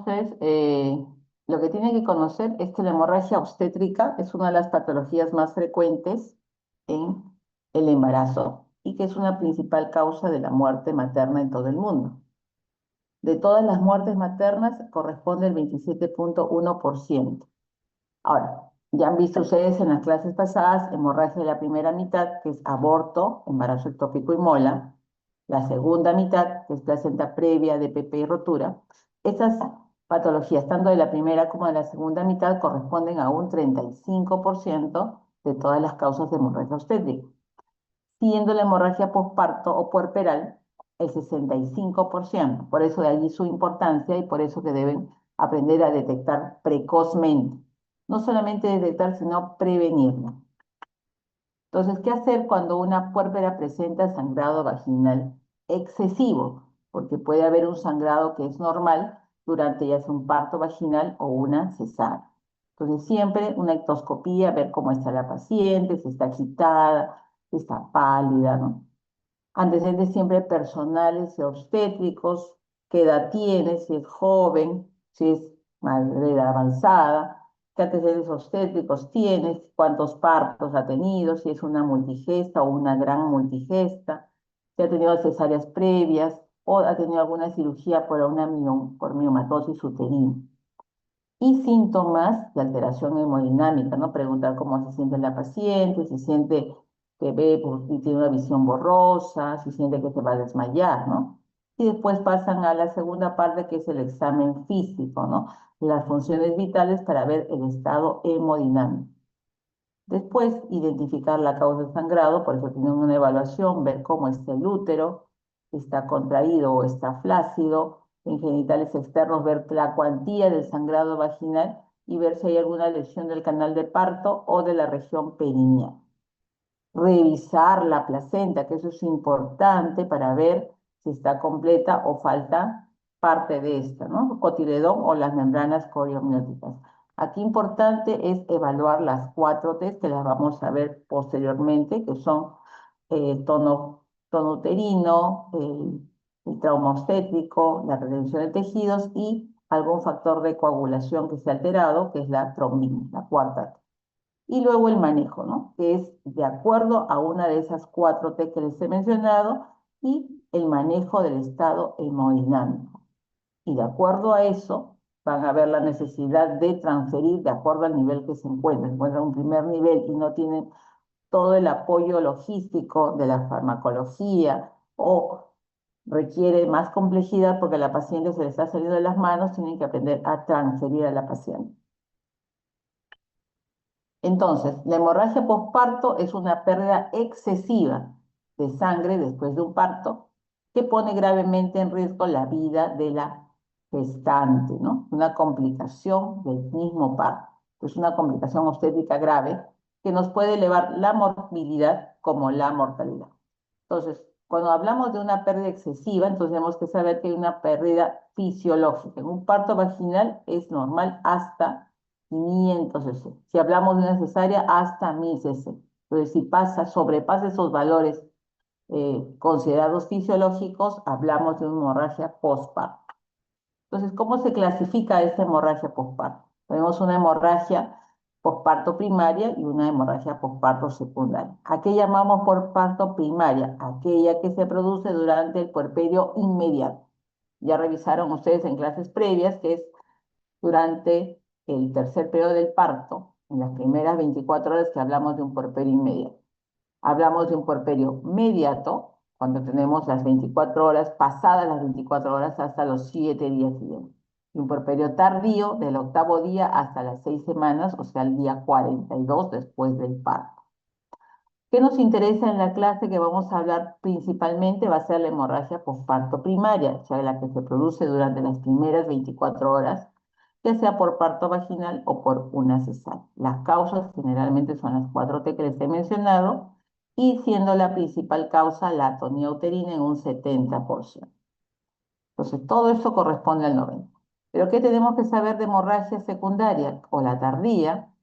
Entonces, lo que tiene que conocer es que la hemorragia obstétrica es una de las patologías más frecuentes en el embarazo y que es una principal causa de la muerte materna en todo el mundo. De todas las muertes maternas corresponde el 27,1%. Ahora, ya han visto ustedes en las clases pasadas hemorragia de la primera mitad, que es aborto, embarazo ectópico y mola. La segunda mitad, que es placenta previa, DPP y rotura. Estas patologías, tanto de la primera como de la segunda mitad, corresponden a un 35% de todas las causas de hemorragia obstétrica, siendo la hemorragia posparto o puerperal el 65%. Por eso de allí su importancia y por eso que deben aprender a detectar precozmente. No solamente detectar, sino prevenirla. Entonces, ¿qué hacer cuando una puérpera presenta sangrado vaginal excesivo? Porque puede haber un sangrado que es normal durante ya sea un parto vaginal o una cesárea. Entonces, siempre una ectoscopía, ver cómo está la paciente, si está agitada, si está pálida, ¿no? Antecedentes siempre personales y obstétricos, qué edad tiene, si es joven, si es de edad avanzada, qué antecedentes obstétricos tiene, cuántos partos ha tenido, si es una multigesta o una gran multigesta, si ha tenido cesáreas previas o ha tenido alguna cirugía por miomatosis uterina. Y síntomas de alteración hemodinámica, ¿no? Preguntar cómo se siente la paciente, si siente que ve, pues, si tiene una visión borrosa, si siente que se va a desmayar, ¿no? Y después pasan a la segunda parte, que es el examen físico, ¿no? Las funciones vitales para ver el estado hemodinámico. Después, identificar la causa del sangrado, por eso tienen una evaluación, ver cómo está el útero, si está contraído o está flácido, en genitales externos, ver la cuantía del sangrado vaginal y ver si hay alguna lesión del canal de parto o de la región perineal. Revisar la placenta, que eso es importante para ver si está completa o falta parte de esta, ¿no? Cotiledón o las membranas coriomnióticas. Aquí importante es evaluar las 4 T que las vamos a ver posteriormente, que son tono uterino, el trauma obstétrico, la retención de tejidos y algún factor de coagulación que se ha alterado, que es la trombina, la 4 T. Y luego el manejo, ¿no? Que es de acuerdo a una de esas 4 T que les he mencionado y el manejo del estado hemodinámico. Y de acuerdo a eso, van a ver la necesidad de transferir de acuerdo al nivel que se encuentran. Se encuentran en un primer nivel y no tienen todo el apoyo logístico de la farmacología o requiere más complejidad porque la paciente se le está saliendo de las manos, tienen que aprender a transferir a la paciente. Entonces, la hemorragia postparto es una pérdida excesiva de sangre después de un parto que pone gravemente en riesgo la vida de la gestante, ¿no? Una complicación del mismo parto. Es una complicación obstétrica grave que nos puede elevar la morbilidad como la mortalidad. Entonces, cuando hablamos de una pérdida excesiva, entonces tenemos que saber que hay una pérdida fisiológica. En un parto vaginal es normal hasta 500 cc. Si hablamos de una cesárea, hasta 1000 cc. Entonces, si sobrepasa esos valores considerados fisiológicos, hablamos de una hemorragia postparto. Entonces, ¿cómo se clasifica esta hemorragia postparto? Tenemos una hemorragia postparto primaria y una hemorragia postparto secundaria. ¿A qué llamamos postparto primaria? Aquella que se produce durante el puerperio inmediato. Ya revisaron ustedes en clases previas que es durante el tercer periodo del parto, en las primeras 24 horas que hablamos de un puerperio inmediato. Hablamos de un puerperio mediato, cuando tenemos las 24 horas, pasadas las 24 horas hasta los 7 días siguientes. Y un puerperio tardío del octavo día hasta las 6 semanas, o sea, el día 42 después del parto. ¿Qué nos interesa en la clase que vamos a hablar principalmente? Va a ser la hemorragia postparto primaria, o sea, la que se produce durante las primeras 24 horas, ya sea por parto vaginal o por una cesárea. Las causas generalmente son las 4 T que les he mencionado y siendo la principal causa la atonía uterina en un 70%. Entonces, todo eso corresponde al 90%. Pero ¿qué tenemos que saber de hemorragia secundaria o la tardía,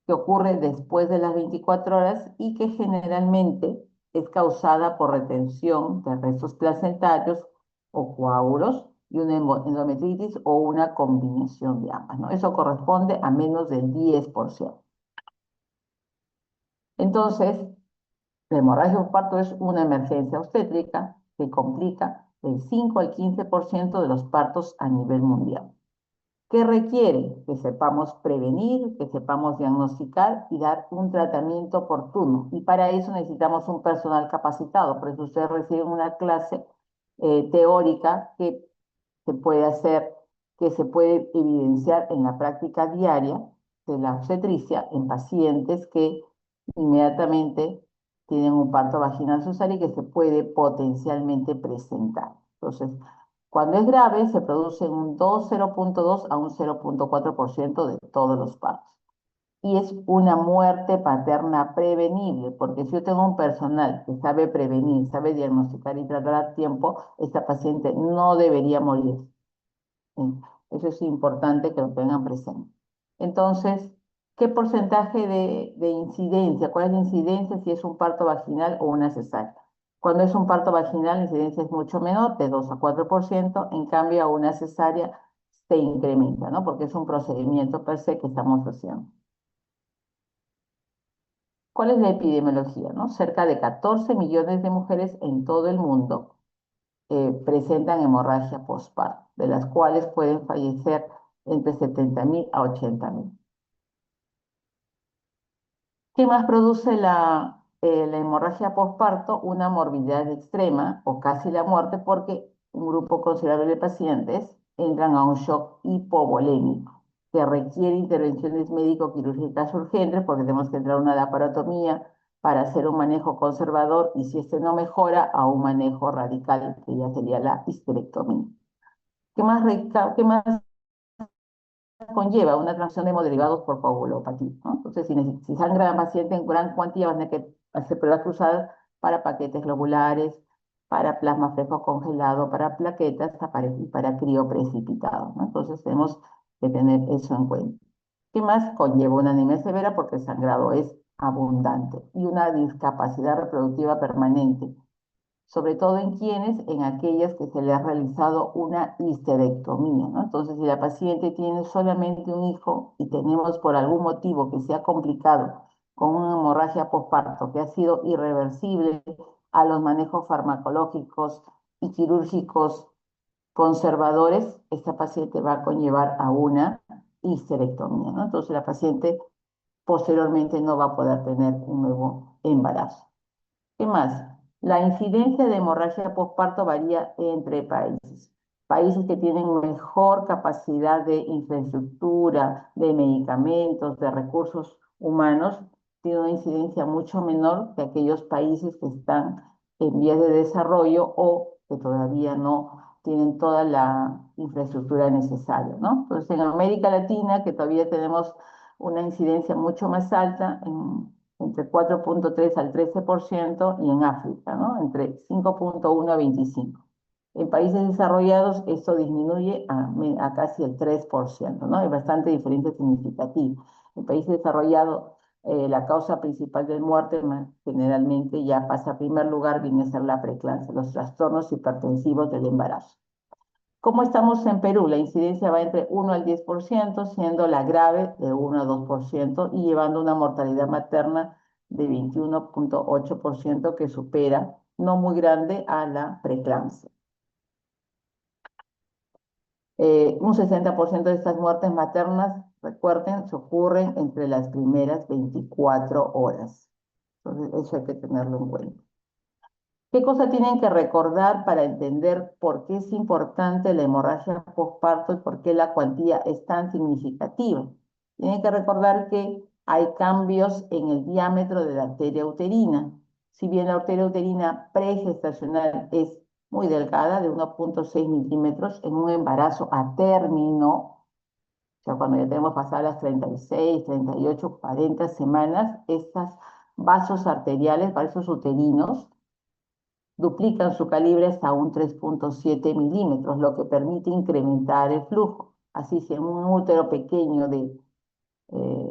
que ocurre después de las 24 horas y que generalmente es causada por retención de restos placentarios o coágulos y una endometritis o una combinación de ambas, ¿no? Eso corresponde a menos del 10%. Entonces, la hemorragia postparto es una emergencia obstétrica que complica del 5 al 15% de los partos a nivel mundial. ¿Qué requiere? Que sepamos prevenir, que sepamos diagnosticar y dar un tratamiento oportuno. Y para eso necesitamos un personal capacitado. Por eso ustedes reciben una clase teórica que se puede hacer, que se puede evidenciar en la práctica diaria de la obstetricia en pacientes que inmediatamente tienen un parto vaginal cesáreo y que se puede potencialmente presentar. Entonces, cuando es grave, se produce un 0,2 a un 0,4% de todos los partos. Y es una muerte paterna prevenible, porque si yo tengo un personal que sabe prevenir, sabe diagnosticar y tratar a tiempo, esta paciente no debería morir. Eso es importante que lo tengan presente. Entonces, ¿qué porcentaje de incidencia? ¿Cuál es la incidencia si es un parto vaginal o una cesárea? Cuando es un parto vaginal, la incidencia es mucho menor, de 2 a 4%. En cambio, a una cesárea se incrementa, ¿no? Porque es un procedimiento per se que estamos haciendo. ¿Cuál es la epidemiología, no? Cerca de 14 millones de mujeres en todo el mundo presentan hemorragia postparto, de las cuales pueden fallecer entre 70.000 a 80.000. ¿Qué más produce la hemorragia postparto? Una morbilidad extrema o casi la muerte, porque un grupo considerable de pacientes entran a un shock hipovolémico que requiere intervenciones médico-quirúrgicas urgentes porque tenemos que entrar a una laparotomía para hacer un manejo conservador y si este no mejora, a un manejo radical que ya sería la histerectomía. ¿Qué más conlleva una transfusión de hemoderivados por coagulopatía, ¿no? Entonces, si sangra la paciente en gran cuantía, van a tener que hacer pruebas cruzadas para paquetes globulares, para plasma fresco congelado, para plaquetas y para crío precipitado, ¿no? Entonces, tenemos que tener eso en cuenta. ¿Qué más conlleva una anemia severa? Porque el sangrado es abundante y una discapacidad reproductiva permanente, sobre todo en quienes, en aquellas que se le ha realizado una histerectomía, ¿no? Entonces, si la paciente tiene solamente un hijo y tenemos por algún motivo que se ha complicado con una hemorragia postparto que ha sido irreversible a los manejos farmacológicos y quirúrgicos conservadores, esta paciente va a conllevar a una histerectomía, ¿no? Entonces, la paciente posteriormente no va a poder tener un nuevo embarazo. ¿Qué más? La incidencia de hemorragia postparto varía entre países. Países que tienen mejor capacidad de infraestructura, de medicamentos, de recursos humanos, tienen una incidencia mucho menor que aquellos países que están en vías de desarrollo o que todavía no tienen toda la infraestructura necesaria, ¿no? Entonces, en América Latina, que todavía tenemos una incidencia mucho más alta, entre 4,3 al 13%, y en África, ¿no? Entre 5,1 a 25. En países desarrollados esto disminuye a casi el 3%, ¿no? Es bastante diferencia significativa. En países desarrollados, la causa principal de muerte generalmente ya pasa a primer lugar, viene a ser la preeclampsia, los trastornos hipertensivos del embarazo. ¿Cómo estamos en Perú? La incidencia va entre 1 al 10%, siendo la grave de 1 a 2% y llevando una mortalidad materna de 21,8% que supera, no muy grande, a la preeclampsia. Un 60% de estas muertes maternas, recuerden, se ocurren entre las primeras 24 horas. Entonces, eso hay que tenerlo en cuenta. ¿Qué cosa tienen que recordar para entender por qué es importante la hemorragia postparto y por qué la cuantía es tan significativa? Tienen que recordar que hay cambios en el diámetro de la arteria uterina. Si bien la arteria uterina pregestacional es muy delgada, de 1,6 milímetros, en un embarazo a término, o sea, cuando ya tenemos pasadas las 36, 38, 40 semanas, estos vasos arteriales, vasos uterinos, duplican su calibre hasta un 3,7 milímetros, lo que permite incrementar el flujo. Así, si en un útero pequeño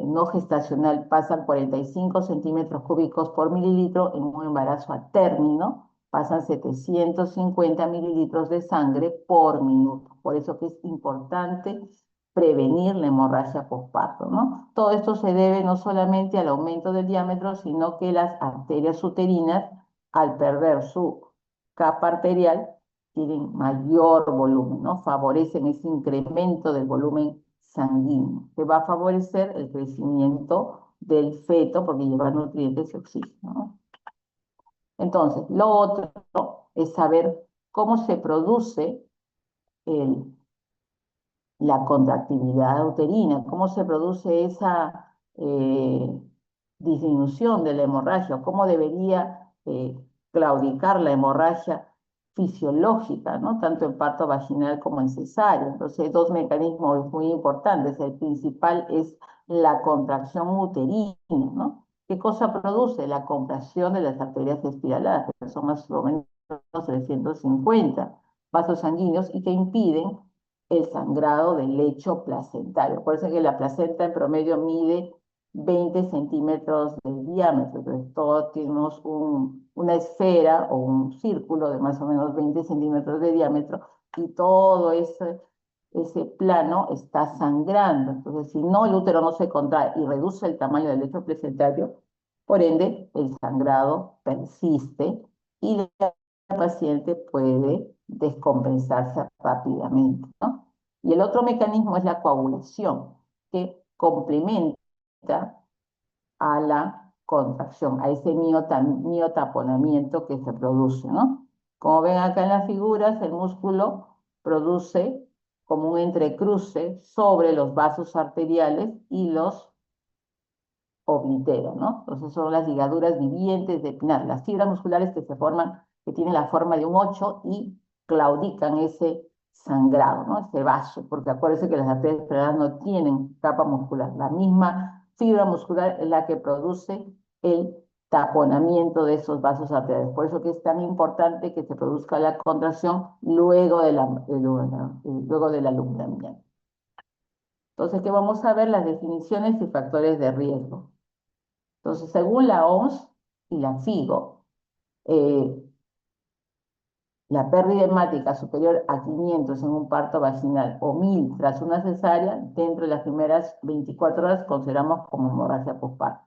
no gestacional pasan 45 centímetros cúbicos por mililitro, en un embarazo a término pasan 750 mililitros de sangre por minuto. Por eso que es importante prevenir la hemorragia postparto, ¿no? Todo esto se debe no solamente al aumento del diámetro, sino que las arterias uterinas, al perder su capa arterial, tienen mayor volumen, ¿no? Favorecen ese incremento del volumen sanguíneo, que va a favorecer el crecimiento del feto porque lleva nutrientes y oxígeno, ¿no? Entonces, lo otro es saber cómo se produce el la contractilidad uterina, cómo se produce esa disminución de la hemorragia, cómo debería claudicar la hemorragia fisiológica, ¿no? Tanto en parto vaginal como en cesárea. Entonces, hay dos mecanismos muy importantes. El principal es la contracción uterina, ¿no? ¿Qué cosa produce? La compresión de las arterias espiraladas, que son más o menos 350 vasos sanguíneos y que impiden el sangrado del lecho placentario. Por eso es que la placenta en promedio mide 20 centímetros de diámetro. Entonces, todos tenemos una esfera o un círculo de más o menos 20 centímetros de diámetro y todo ese plano está sangrando. Entonces, si no, el útero no se contrae y reduce el tamaño del lecho placentario, por ende, el sangrado persiste y la paciente puede descompensarse rápidamente, ¿no? Y el otro mecanismo es la coagulación, que complementa a la contracción, a ese miotaponamiento que se produce, ¿no? Como ven acá en las figuras, el músculo produce como un entrecruce sobre los vasos arteriales y los obliteran, ¿no? Entonces son las ligaduras vivientes de Pinat, las fibras musculares que se forman, que tienen la forma de un 8 y claudican ese sangrado, ¿no? Ese vaso, porque acuérdense que las arterias espiraladas no tienen capa muscular. La misma fibra muscular es la que produce el taponamiento de esos vasos arteriales. Por eso que es tan importante que se produzca la contracción luego del alumbramiento. Entonces, ¿qué vamos a ver? Las definiciones y factores de riesgo. Entonces, según la OMS y la FIGO, la pérdida hemática superior a 500 en un parto vaginal o 1000 tras una cesárea, dentro de las primeras 24 horas consideramos como hemorragia postparto.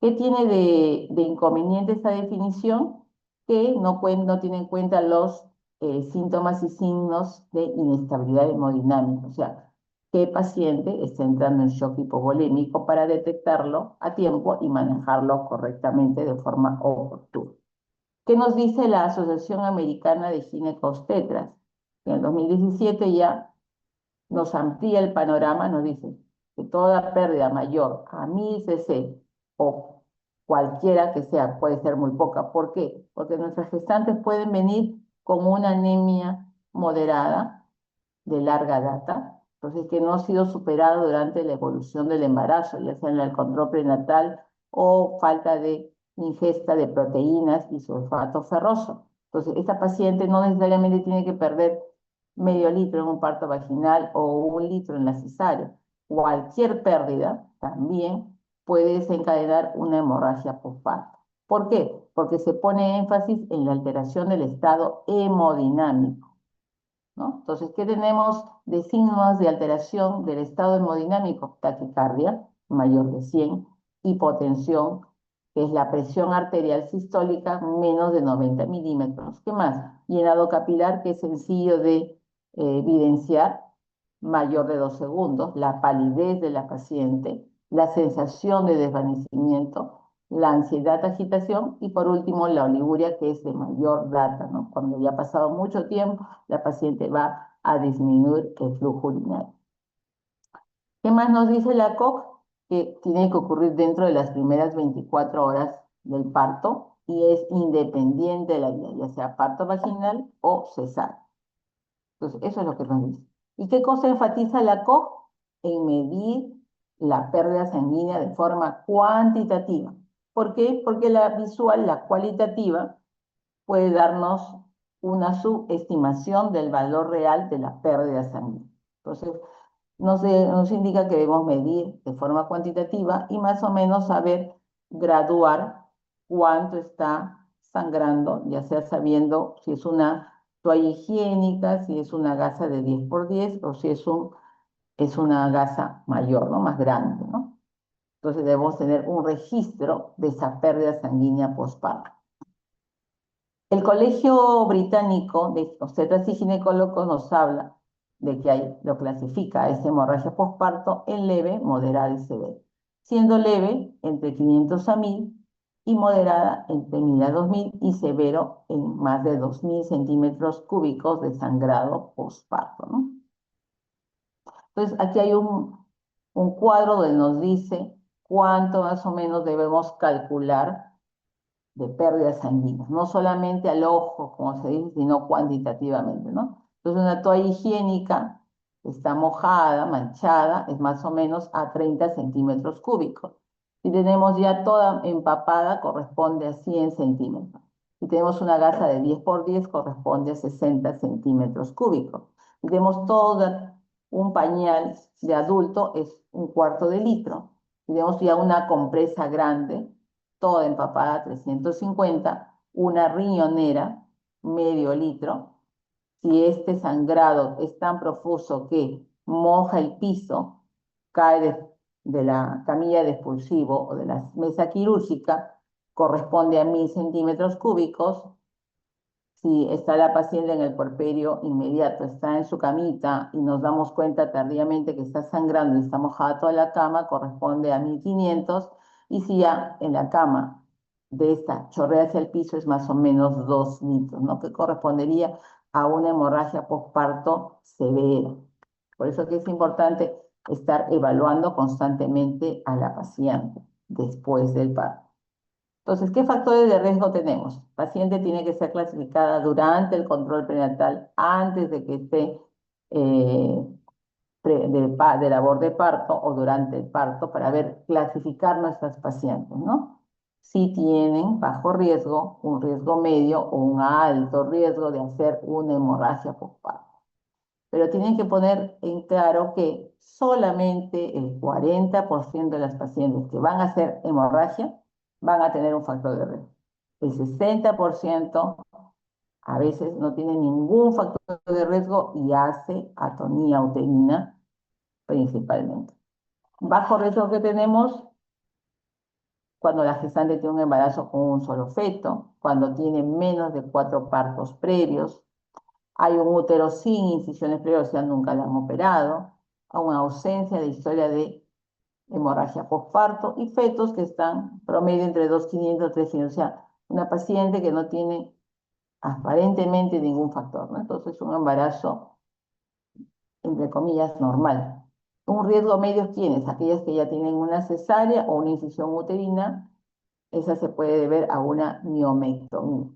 ¿Qué tiene de inconveniente esta definición? Que no tiene en cuenta los síntomas y signos de inestabilidad hemodinámica, o sea, qué paciente está entrando en shock hipovolémico para detectarlo a tiempo y manejarlo correctamente de forma oportuna. ¿Qué nos dice la Asociación Americana de Ginecobstetras? En el 2017 ya nos amplía el panorama, nos dice que toda pérdida mayor a 1000 cc o cualquiera que sea, puede ser muy poca. ¿Por qué? Porque nuestras gestantes pueden venir con una anemia moderada de larga data, entonces que no ha sido superado durante la evolución del embarazo, ya sea en el control prenatal o falta de ingesta de proteínas y sulfato ferroso. Entonces, esta paciente no necesariamente tiene que perder medio litro en un parto vaginal o 1 litro en la cesárea. Cualquier pérdida también puede desencadenar una hemorragia postparto. ¿Por qué? Porque se pone énfasis en la alteración del estado hemodinámico, ¿no? Entonces, ¿qué tenemos de signos de alteración del estado hemodinámico? Taquicardia, mayor de 100, hipotensión, que es la presión arterial sistólica menos de 90 milímetros. ¿Qué más? Llenado capilar, que es sencillo de evidenciar, mayor de 2 segundos, la palidez de la paciente, la sensación de desvanecimiento, la ansiedad, agitación y por último la oliguria, que es de mayor data, ¿no? Cuando ya ha pasado mucho tiempo, la paciente va a disminuir el flujo urinario. ¿Qué más nos dice la COC? Que tiene que ocurrir dentro de las primeras 24 horas del parto y es independiente de la vida, ya sea parto vaginal o cesárea. Entonces, eso es lo que nos dice. ¿Y qué cosa enfatiza la COC? En medir la pérdida sanguínea de forma cuantitativa. ¿Por qué? Porque la visual, la cualitativa, puede darnos una subestimación del valor real de la pérdida sanguínea. Entonces, nos indica que debemos medir de forma cuantitativa y más o menos saber graduar cuánto está sangrando, ya sea sabiendo si es una toalla higiénica, si es una gasa de 10 por 10 o si es una gasa mayor, ¿no? Más grande, ¿no? Entonces debemos tener un registro de esa pérdida sanguínea postparto. El Colegio Británico de Obstetras y Ginecólogos nos habla de que lo clasifica a esta hemorragia postparto en leve, moderada y severa, siendo leve entre 500 a 1000 y moderada entre 1000 a 2000 y severo en más de 2000 centímetros cúbicos de sangrado postparto, ¿no? Entonces, aquí hay un cuadro donde nos dice cuánto más o menos debemos calcular de pérdidas sanguíneas, no solamente al ojo, como se dice, sino cuantitativamente, ¿no? Entonces, una toalla higiénica está mojada, manchada, es más o menos a 30 centímetros cúbicos. Si tenemos ya toda empapada, corresponde a 100 centímetros. Si tenemos una gasa de 10 por 10, corresponde a 60 centímetros cúbicos. Si tenemos todo un pañal de adulto, es un cuarto de litro. Si tenemos ya una compresa grande, toda empapada 350, una riñonera, medio litro. Si este sangrado es tan profuso que moja el piso, cae de la camilla de expulsivo o de la mesa quirúrgica, corresponde a 1000 centímetros cúbicos. Si está la paciente en el puerperio inmediato, está en su camita y nos damos cuenta tardíamente que está sangrando y está mojada toda la cama, corresponde a 1500. Y si ya en la cama de esta chorrea hacia el piso es más o menos 2 litros, ¿no? Que correspondería a una hemorragia postparto severa. Por eso que es importante estar evaluando constantemente a la paciente después del parto. Entonces, ¿qué factores de riesgo tenemos? Paciente tiene que ser clasificada durante el control prenatal, antes de que esté de labor de parto o durante el parto, para ver, clasificar nuestras pacientes, ¿no? Si tienen bajo riesgo, un riesgo medio o un alto riesgo de hacer una hemorragia postparto. Pero tienen que poner en claro que solamente el 40% de las pacientes que van a hacer hemorragia van a tener un factor de riesgo. El 60% a veces no tiene ningún factor de riesgo y hace atonía uterina principalmente. Bajo riesgo que tenemos cuando la gestante tiene un embarazo con un solo feto, cuando tiene menos de 4 partos previos, hay un útero sin incisiones previas, o sea, nunca la han operado, a una ausencia de historia de hemorragia postparto y fetos que están promedio entre 2.500 y 300, o sea, una paciente que no tiene aparentemente ningún factor, ¿no? Entonces, un embarazo, entre comillas, normal. Un riesgo medio, ¿quiénes? Aquellas que ya tienen una cesárea o una incisión uterina, esa se puede deber a una miomectomía.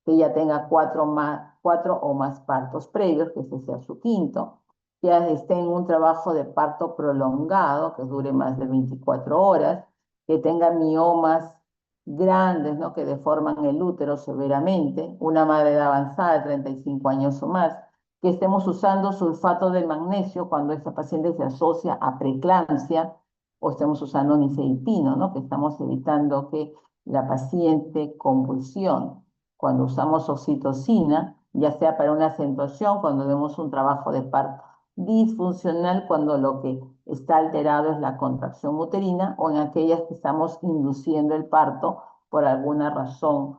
Que ya tenga 4 o más partos previos, que ese sea su quinto, que ya esté en un trabajo de parto prolongado, que dure más de 24 horas, que tenga miomas grandes, ¿no? Que deforman el útero severamente, una madre de avanzada de 35 años o más, que estemos usando sulfato de magnesio cuando esta paciente se asocia a preeclampsia, o estemos usando nifedipino, ¿no? Que estamos evitando que la paciente convulsione. Cuando usamos oxitocina, ya sea para una acentuación, cuando vemos un trabajo de parto disfuncional, cuando lo que está alterado es la contracción uterina, o en aquellas que estamos induciendo el parto por alguna razón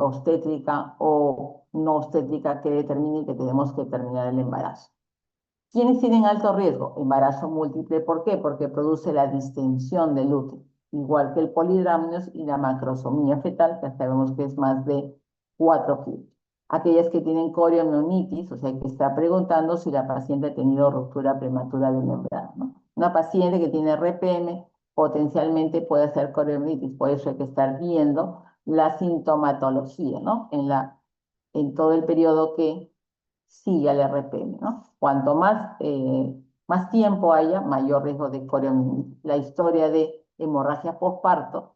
obstétrica o no obstétrica que determine que tenemos que terminar el embarazo. ¿Quiénes tienen alto riesgo? Embarazo múltiple, ¿por qué? Porque produce la distensión del útero, igual que el polidramnios y la macrosomía fetal, que sabemos que es más de 4 kilos. Aquellas que tienen coriomionitis, o sea, que está preguntando si la paciente ha tenido ruptura prematura de membrana, ¿no? Una paciente que tiene RPM potencialmente puede hacer coriomionitis, por eso hay que estar viendo la sintomatología, ¿no? En todo el periodo que sigue al RPM, ¿no? Cuanto más tiempo haya, mayor riesgo de coriomionitis. La historia de hemorragia postparto,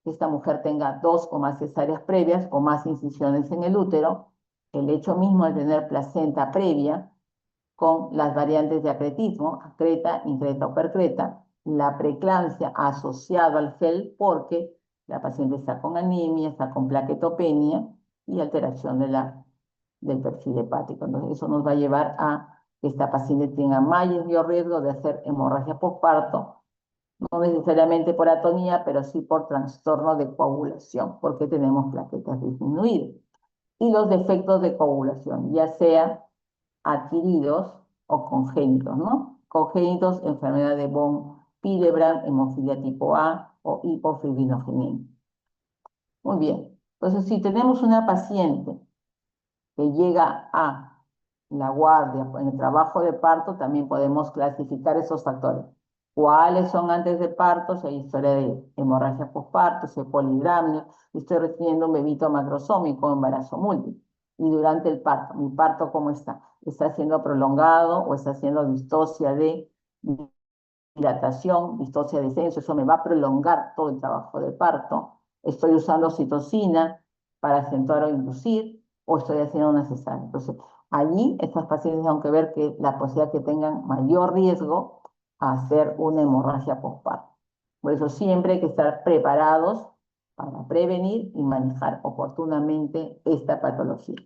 que esta mujer tenga 2 o más cesáreas previas o más incisiones en el útero, el hecho mismo de tener placenta previa con las variantes de acretismo, acreta, increta o percreta, la preeclampsia asociado al gel, porque La paciente está con anemia, está con plaquetopenia y alteración del perfil hepático. Entonces, eso nos va a llevar a que esta paciente tenga mayor riesgo de hacer hemorragia postparto, no necesariamente por atonía, pero sí por trastorno de coagulación, porque tenemos plaquetas disminuidas. Y los defectos de coagulación, ya sea adquiridos o congénitos, ¿no? Congénitos, enfermedad de von Willebrand, hemofilia tipo A o hipofibrinogenemia. Muy bien. Entonces, si tenemos una paciente que llega a la guardia en el trabajo de parto, también podemos clasificar esos factores. ¿Cuáles son antes de parto? Si hay historia de hemorragia postparto, si hay polidramnia, estoy recibiendo un bebito macrosómico, embarazo múltiple. Y durante el parto, ¿mi parto cómo está? ¿Está siendo prolongado o está siendo distosia de dilatación, distosia de descenso? Eso me va a prolongar todo el trabajo de parto. Estoy usando oxitocina para acentuar o inducir, o estoy haciendo una cesárea. Entonces, allí estas pacientes tienen que ver que la posibilidad que tengan mayor riesgo a hacer una hemorragia postparto. Por eso siempre hay que estar preparados para prevenir y manejar oportunamente esta patología.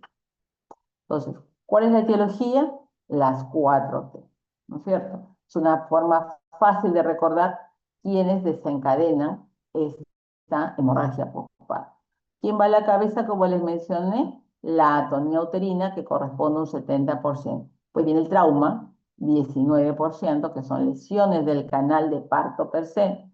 Entonces, ¿cuál es la etiología? Las 4T, ¿no es cierto? Es una forma fácil de recordar quiénes desencadenan esta hemorragia postparto. ¿Quién va a la cabeza? Como les mencioné, la atonía uterina, que corresponde a un 70%. Pues viene el trauma, 19%, que son lesiones del canal de parto per se.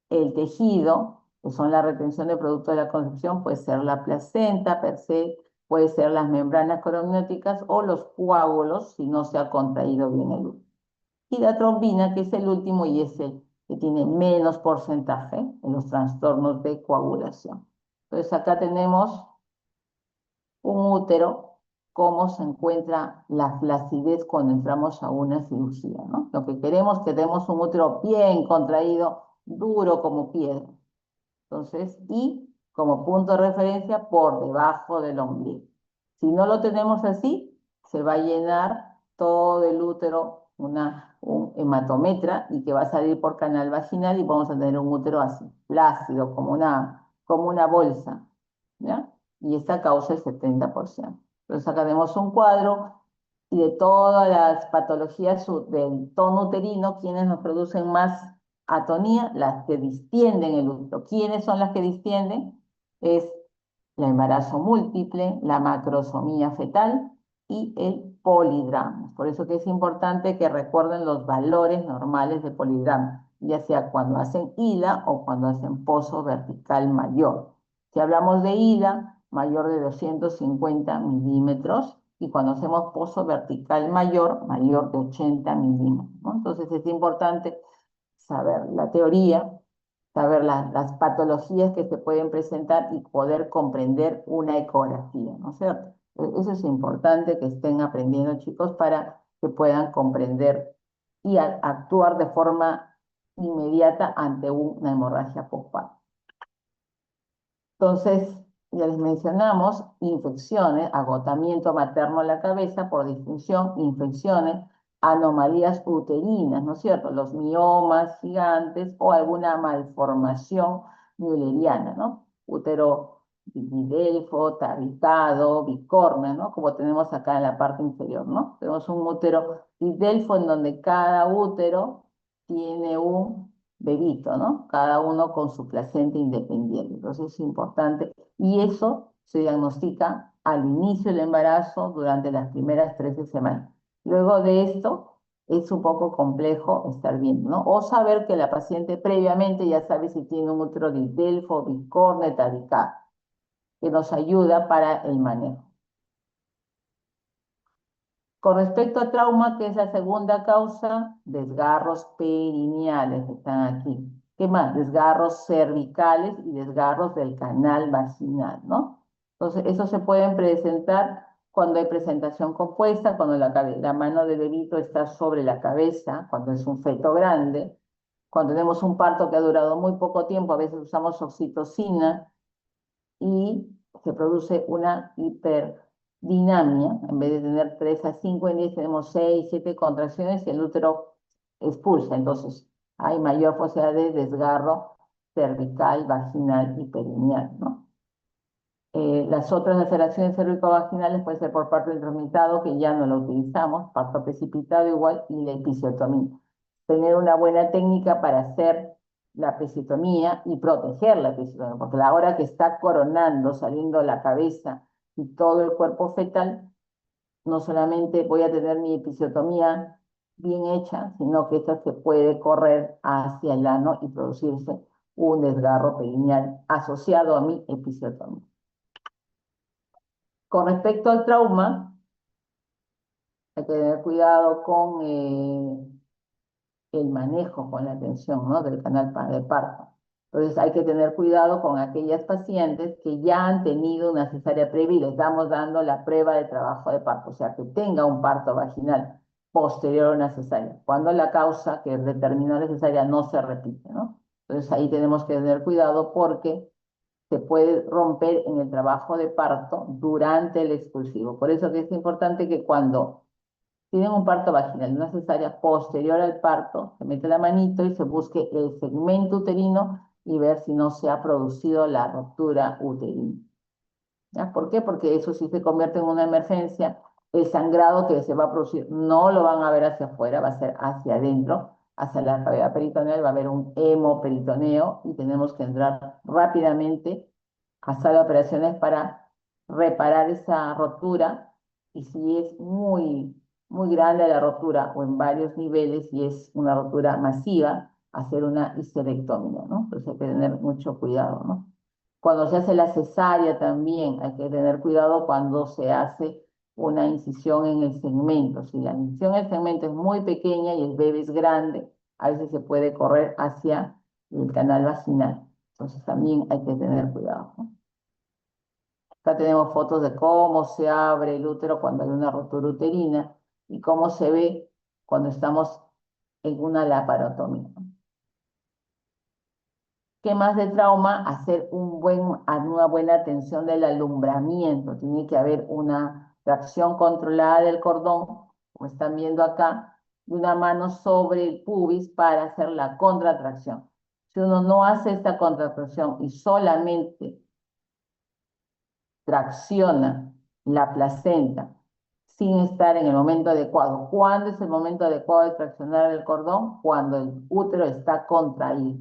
El tejido, que son la retención de producto de la concepción, puede ser la placenta per se, puede ser las membranas coromnióticas o los coágulos si no se ha contraído bien el útero. Y la trombina, que es el último y es el que tiene menos porcentaje en los trastornos de coagulación. Entonces acá tenemos un útero, cómo se encuentra la flacidez cuando entramos a una cirugía, ¿no? Lo que queremos es que tenemos un útero bien contraído, duro como piedra. Entonces, y como punto de referencia por debajo del ombligo. Si no lo tenemos así, se va a llenar todo el útero un hematometra y que va a salir por canal vaginal y vamos a tener un útero así, plácido, como una bolsa, ¿ya? Y esta causa el 70%. Entonces acá tenemos un cuadro y de todas las patologías del tono uterino, ¿quiénes nos producen más atonía? Las que distienden el útero. ¿Quiénes son las que distienden? Es el embarazo múltiple, la macrosomía fetal y el polidrama. Por eso que es importante que recuerden los valores normales de polidrama, ya sea cuando hacen hila o cuando hacen pozo vertical mayor. Si hablamos de hila, mayor de 250 milímetros, y cuando hacemos pozo vertical mayor, mayor de 80 milímetros, ¿no? Entonces es importante saber la teoría, saber las patologías que se pueden presentar y poder comprender una ecografía, ¿no es cierto? Eso es importante que estén aprendiendo, chicos, para que puedan comprender y actuar de forma inmediata ante una hemorragia postparto. Entonces, ya les mencionamos, infecciones, agotamiento materno en la cabeza por disfunción, infecciones, anomalías uterinas, ¿no es cierto? Los miomas gigantes o alguna malformación mülleriana, ¿no? Útero bidelfo, tabicado, bicorne, ¿no? Como tenemos acá en la parte inferior, ¿no? Tenemos un útero bidelfo en donde cada útero tiene un bebito, ¿no? Cada uno con su placenta independiente. Entonces es importante. Y eso se diagnostica al inicio del embarazo durante las primeras 13 semanas. Luego de esto es un poco complejo estar viendo, ¿no? O saber que la paciente previamente ya sabe si tiene un útero didelfo, bicorne, tabicado, que nos ayuda para el manejo. Con respecto a trauma, que es la segunda causa, desgarros perineales están aquí. ¿Qué más? Desgarros cervicales y desgarros del canal vaginal, ¿no? Entonces, eso se pueden presentar cuando hay presentación compuesta, cuando la mano del bebito está sobre la cabeza, cuando es un feto grande, cuando tenemos un parto que ha durado muy poco tiempo, a veces usamos oxitocina y se produce una hiperdinamia. En vez de tener 3 a 5 en 10, tenemos 6, 7 contracciones y el útero expulsa. Entonces, hay mayor posibilidad de desgarro cervical, vaginal y perineal, ¿no? Las otras alteraciones cervicovaginales pueden ser por parto intramitado, que ya no lo utilizamos, parto precipitado igual, y la episiotomía. Tener una buena técnica para hacer la episiotomía y proteger la episiotomía, porque a la hora que está coronando, saliendo la cabeza y todo el cuerpo fetal, no solamente voy a tener mi episiotomía bien hecha, sino que esta se puede correr hacia el ano y producirse un desgarro perineal asociado a mi episiotomía. Con respecto al trauma, hay que tener cuidado con el manejo, con la atención, ¿no? Del canal de parto. Entonces hay que tener cuidado con aquellas pacientes que ya han tenido una cesárea previa y les estamos dando la prueba de trabajo de parto, o sea, que tenga un parto vaginal posterior a una cesárea, cuando la causa que determinó la cesárea no se repite, ¿no? Entonces ahí tenemos que tener cuidado porque se puede romper en el trabajo de parto durante el expulsivo. Por eso que es importante que cuando tienen un parto vaginal, una cesárea posterior al parto, se mete la manito y se busque el segmento uterino y ver si no se ha producido la ruptura uterina. ¿Ya? ¿Por qué? Porque eso sí se convierte en una emergencia. El sangrado que se va a producir no lo van a ver hacia afuera, va a ser hacia adentro, hacia la cavidad peritoneal, va a haber un hemoperitoneo y tenemos que entrar rápidamente a sala de operaciones para reparar esa rotura. Y si es muy grande la rotura o en varios niveles y es una rotura masiva, hacer una histerectomía, ¿no? Entonces hay que tener mucho cuidado, ¿no? Cuando se hace la cesárea también hay que tener cuidado cuando se hace una incisión en el segmento. Si la incisión en el segmento es muy pequeña y el bebé es grande, a veces se puede correr hacia el canal vaginal. Entonces también hay que tener cuidado, ¿no? Acá tenemos fotos de cómo se abre el útero cuando hay una rotura uterina y cómo se ve cuando estamos en una laparotomía, ¿no? ¿Qué más de trauma? Hacer una buena atención del alumbramiento. Tiene que haber una tracción controlada del cordón, como están viendo acá, y una mano sobre el pubis para hacer la contracción. Si uno no hace esta contracción y solamente tracciona la placenta sin estar en el momento adecuado. ¿Cuándo es el momento adecuado de traccionar el cordón? Cuando el útero está contraído.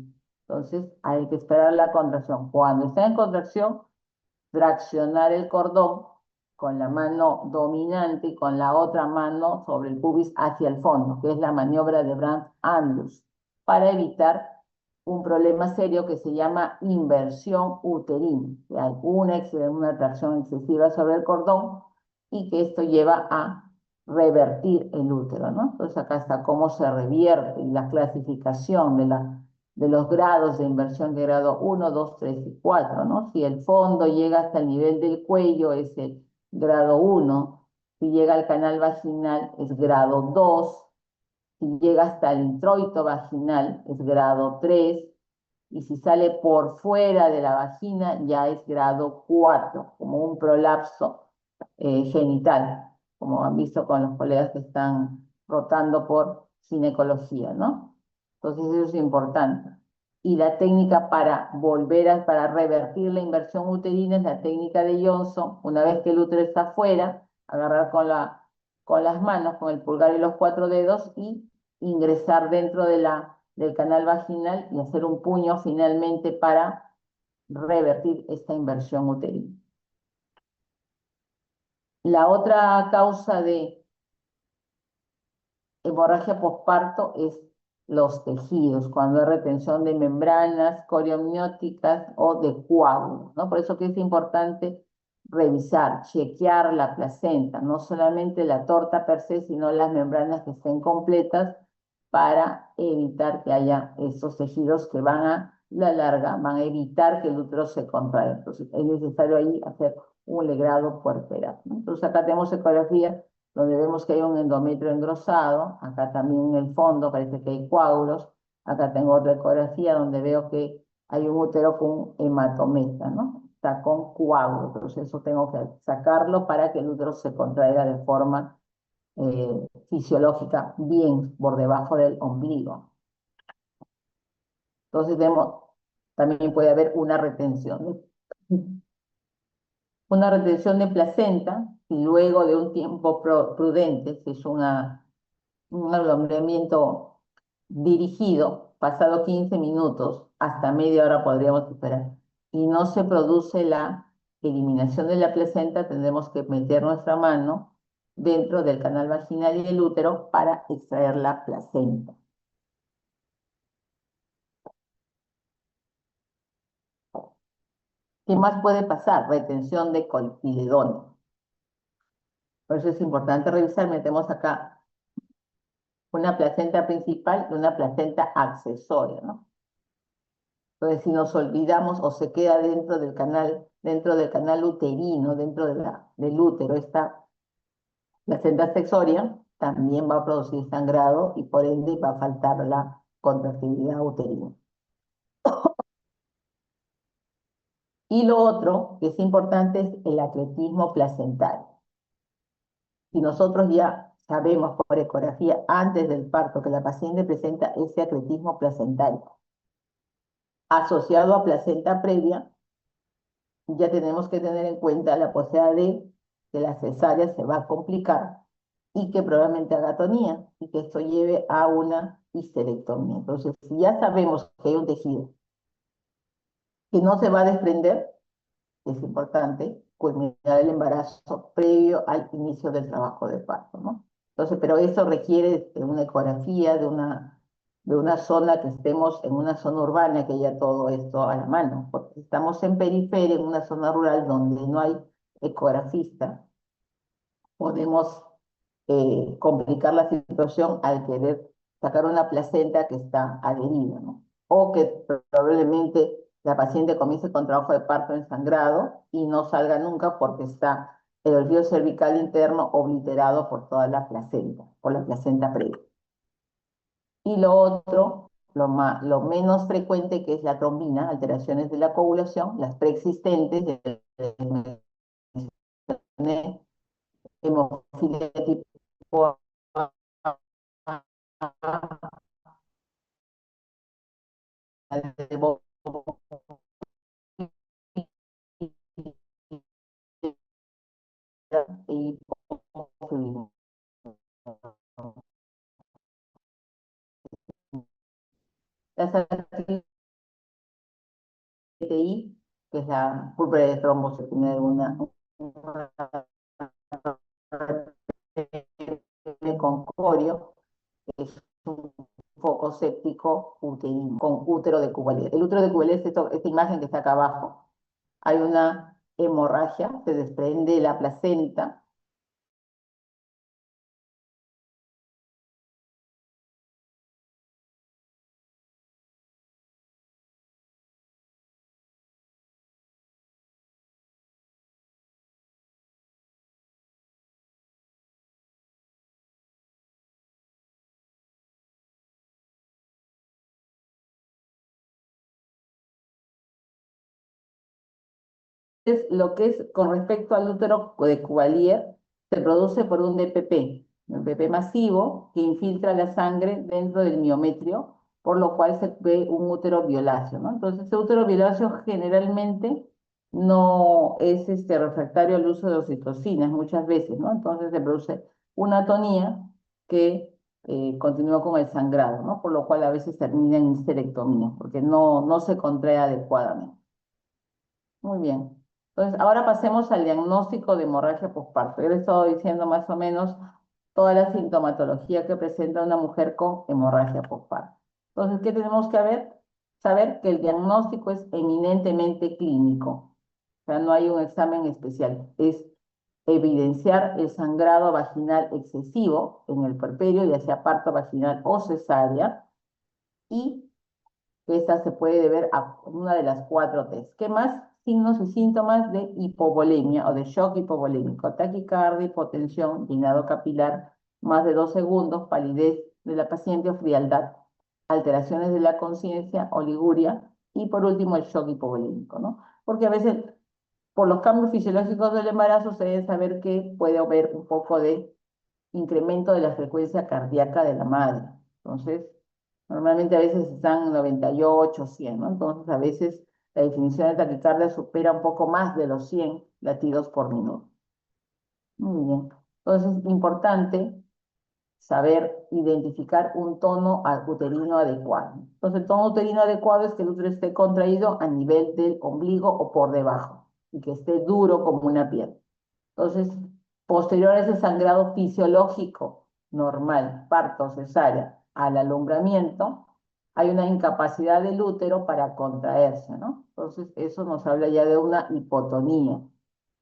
Entonces hay que esperar la contracción. Cuando está en contracción, traccionar el cordón con la mano dominante y con la otra mano sobre el pubis hacia el fondo, que es la maniobra de Brandt-Andrews, para evitar un problema serio que se llama inversión uterina, que hay una tracción excesiva sobre el cordón y que esto lleva a revertir el útero, ¿no? Entonces acá está cómo se revierte y la clasificación de los grados de inversión de grado 1, 2, 3 y 4, ¿no? Si el fondo llega hasta el nivel del cuello es el grado 1, si llega al canal vaginal es grado 2, si llega hasta el introito vaginal es grado 3, y si sale por fuera de la vagina ya es grado 4, como un prolapso genital, como han visto con los colegas que están rotando por ginecología, ¿no? Entonces eso es importante. Y la técnica para revertir la inversión uterina es la técnica de Johnson. Una vez que el útero está afuera, agarrar con las manos, con el pulgar y los 4 dedos y ingresar dentro del canal vaginal y hacer un puño finalmente para revertir esta inversión uterina. La otra causa de hemorragia posparto es los tejidos, cuando hay retención de membranas coriomnióticas o de coágulos, ¿no? Por eso que es importante revisar, chequear la placenta, no solamente la torta per se, sino las membranas que estén completas para evitar que haya esos tejidos que la larga, van a evitar que el útero se contraiga. Entonces es necesario ahí hacer un legrado puerperal, ¿no? Entonces acá tenemos ecografía donde vemos que hay un endometrio engrosado, acá también en el fondo parece que hay coágulos, acá tengo otra ecografía donde veo que hay un útero con hematometa, ¿no? Está con coágulos, entonces eso tengo que sacarlo para que el útero se contraiga de forma fisiológica bien por debajo del ombligo. Entonces también puede haber una retención de placenta y luego de un tiempo prudente, si es un alumbramiento dirigido, pasado 15 minutos, hasta media hora podríamos esperar, y no se produce la eliminación de la placenta, tendremos que meter nuestra mano dentro del canal vaginal y del útero para extraer la placenta. ¿Qué más puede pasar? Retención de cotiledones. Por eso es importante revisar, metemos acá una placenta principal y una placenta accesoria, ¿no? Entonces, si nos olvidamos o se queda dentro del canal uterino, del útero, esta placenta accesoria, también va a producir sangrado y por ende va a faltar la contractibilidad uterina. Y lo otro que es importante es el atletismo placentario. Si nosotros ya sabemos por ecografía antes del parto que la paciente presenta ese atletismo placentario asociado a placenta previa, ya tenemos que tener en cuenta la posibilidad de que la cesárea se va a complicar y que probablemente haga atonía y que esto lleve a una histerectomía. Entonces, si ya sabemos que hay un tejido que no se va a desprender, es importante culminar el embarazo previo al inicio del trabajo de parto, ¿no? Entonces, pero eso requiere de una ecografía, de una zona que estemos en una zona urbana que haya todo esto a la mano, porque si estamos en periferia, en una zona rural donde no hay ecografista, podemos complicar la situación al querer sacar una placenta que está adherida, ¿no? O que probablemente la paciente comience con trabajo de parto en sangrado y no salga nunca porque está el olvido cervical interno obliterado por toda la placenta, por la placenta previa. Y lo otro, lo menos frecuente, que es la trombina, alteraciones de la coagulación, las preexistentes, hemofilia tipo A, y la STI, que es la púrpura de trombocitopenia de con corio, es un foco séptico uterino, con útero de Cuvelier. El útero de Cuvelier es esta imagen que está acá abajo. Hay una hemorragia, se desprende la placenta. Lo que es con respecto al útero de Cuvelier, se produce por un DPP, un DPP masivo que infiltra la sangre dentro del miometrio, por lo cual se ve un útero violáceo, ¿no? Entonces, ese útero violáceo generalmente no es refractario al uso de oxitocinas muchas veces, ¿no? Entonces se produce una atonía que continúa con el sangrado, ¿no? Por lo cual a veces termina en histerectomía, porque no se contrae adecuadamente. Muy bien. Entonces, ahora pasemos al diagnóstico de hemorragia posparto. Yo les estoy diciendo más o menos toda la sintomatología que presenta una mujer con hemorragia posparto. Entonces, ¿qué tenemos que ver? Saber que el diagnóstico es eminentemente clínico. O sea, no hay un examen especial. Es evidenciar el sangrado vaginal excesivo en el puerperio, ya sea parto vaginal o cesárea, y esta se puede deber a una de las 4 T's. ¿Qué más? Signos y síntomas de hipovolemia o de shock hipovolémico: taquicardia, hipotensión, llenado capilar, más de 2 segundos, palidez de la paciente o frialdad, alteraciones de la conciencia, oliguria y por último el shock hipovolémico, ¿no? Porque a veces por los cambios fisiológicos del embarazo se debe saber que puede haber un poco de incremento de la frecuencia cardíaca de la madre. Entonces, Normalmente a veces están 98, 100, ¿no? Entonces a veces la definición de taquicardia supera un poco más de los 100 latidos por minuto. Muy bien. Entonces es importante saber identificar un tono uterino adecuado. Entonces el tono uterino adecuado es que el útero esté contraído a nivel del ombligo o por debajo y que esté duro como una piedra. Entonces, posterior a ese sangrado fisiológico normal, parto, cesárea, al alumbramiento, hay una incapacidad del útero para contraerse, ¿no? Entonces, eso nos habla ya de una hipotonía.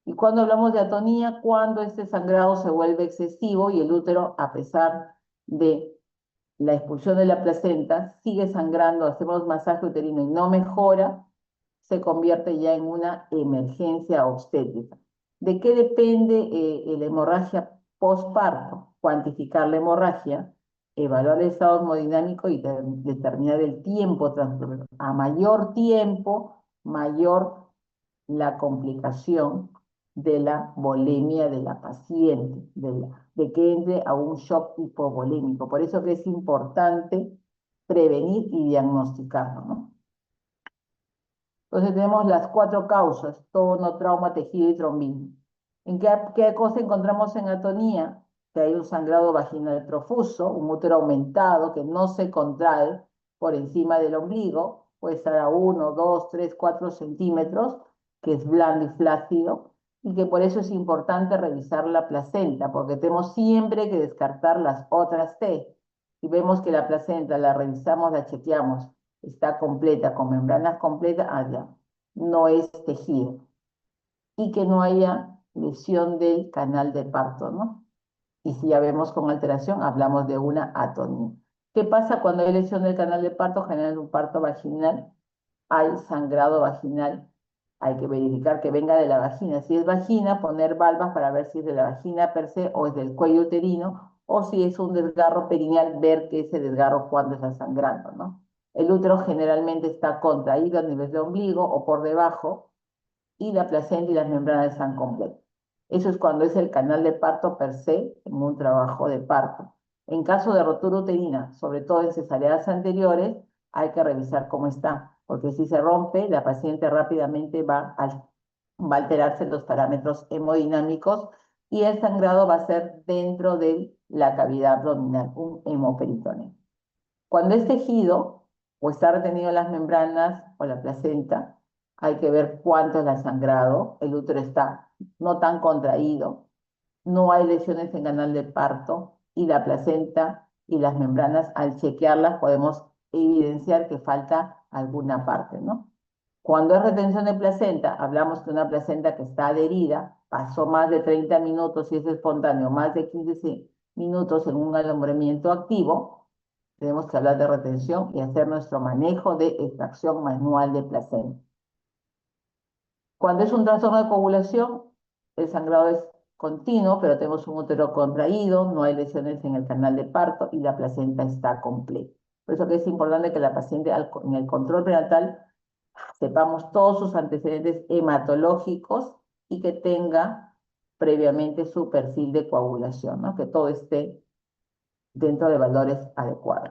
Y cuando hablamos de atonía, cuando este sangrado se vuelve excesivo y el útero, a pesar de la expulsión de la placenta, sigue sangrando, hacemos masaje uterino y no mejora, se convierte ya en una emergencia obstétrica. ¿De qué depende la hemorragia postparto? Cuantificar la hemorragia, evaluar el estado hemodinámico y determinar el tiempo transcurrido. A mayor tiempo, mayor la complicación de la volemia de la paciente, de que entre a un shock hipovolémico. Por eso que es importante prevenir y diagnosticarlo, ¿no? Entonces tenemos las cuatro causas: tono, trauma, tejido y trombina. ¿En qué cosa encontramos en atonía? Que hay un sangrado vaginal profuso, un útero aumentado que no se contrae por encima del ombligo, puede estar a 1, 2, 3, 4 centímetros, que es blando y flácido, y que por eso es importante revisar la placenta, porque tenemos siempre que descartar las otras T. Si vemos que la placenta la revisamos, la chequeamos, está completa, con membranas completas, allá, no es tejido. Y que no haya lesión del canal de parto, ¿no? Y si ya vemos con alteración, hablamos de una atonía. ¿Qué pasa cuando hay lesión del canal de parto? General un parto vaginal, hay sangrado vaginal, hay que verificar que venga de la vagina. Si es vagina, poner valvas para ver si es de la vagina per se o es del cuello uterino, o si es un desgarro perineal, ver que ese desgarro cuando está sangrando, ¿no? El útero generalmente está contraído a nivel de ombligo o por debajo, y la placenta y las membranas están completas. Eso es cuando es el canal de parto per se en un trabajo de parto. En caso de rotura uterina, sobre todo en cesáreas anteriores, hay que revisar cómo está, porque si se rompe, la paciente rápidamente va a alterarse los parámetros hemodinámicos y el sangrado va a ser dentro de la cavidad abdominal, un hemoperitoneo. Cuando es tejido o está retenido en las membranas o la placenta, hay que ver cuánto es el sangrado, el útero está no tan contraído, no hay lesiones en canal de parto y la placenta y las membranas, al chequearlas, podemos evidenciar que falta alguna parte, ¿no? Cuando es retención de placenta, hablamos de una placenta que está adherida, pasó más de 30 minutos y es espontáneo, más de 15 minutos en un alumbramiento activo, tenemos que hablar de retención y hacer nuestro manejo de extracción manual de placenta. Cuando es un trastorno de coagulación, el sangrado es continuo, pero tenemos un útero contraído, no hay lesiones en el canal de parto y la placenta está completa. Por eso que es importante que la paciente en el control prenatal sepamos todos sus antecedentes hematológicos y que tenga previamente su perfil de coagulación, ¿no? Que todo esté dentro de valores adecuados.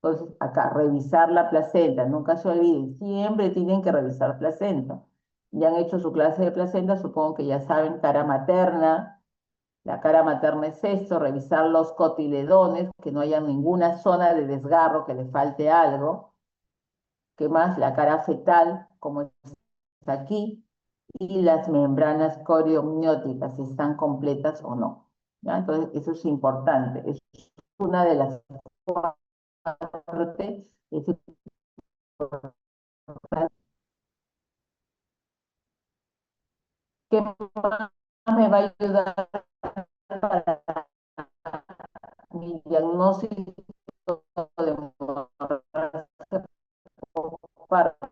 Entonces, acá, revisar la placenta, nunca se olviden, siempre tienen que revisar placenta. Ya han hecho su clase de placenta, supongo que ya saben, cara materna. La cara materna es esto, revisar los cotiledones, que no haya ninguna zona de desgarro, que le falte algo. ¿Qué más? La cara fetal, como está aquí, y las membranas coriomnióticas, si están completas o no. ¿Ya? Entonces, eso es importante. Es una de las partes, es ¿qué más me va a ayudar para mi diagnóstico de hemorragia postparto?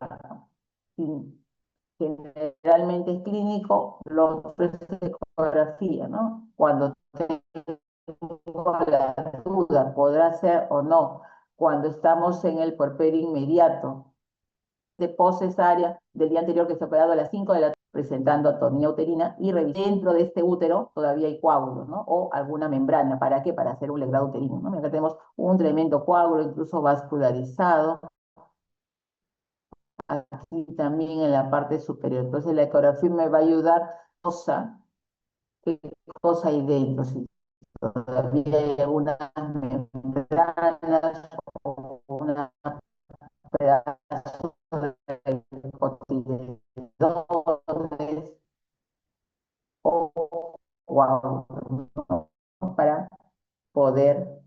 Generalmente es clínico, los de ecografía, ¿no? Cuando tengo la duda, podrá ser o no, cuando estamos en el puerperio inmediato, de post cesárea del día anterior que se ha operado a las 5 de la tarde, presentando atonía uterina, y dentro de este útero todavía hay coágulos, ¿no? O alguna membrana. ¿Para qué? Para hacer un legrado uterino, ¿no? Acá tenemos un tremendo coágulo, incluso vascularizado, aquí también en la parte superior. Entonces la ecografía me va a ayudar, cosa, qué cosa hay dentro, si todavía hay algunas membranas o una pedazos de cotiledones o wow, para poder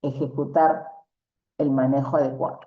ejecutar el manejo adecuado.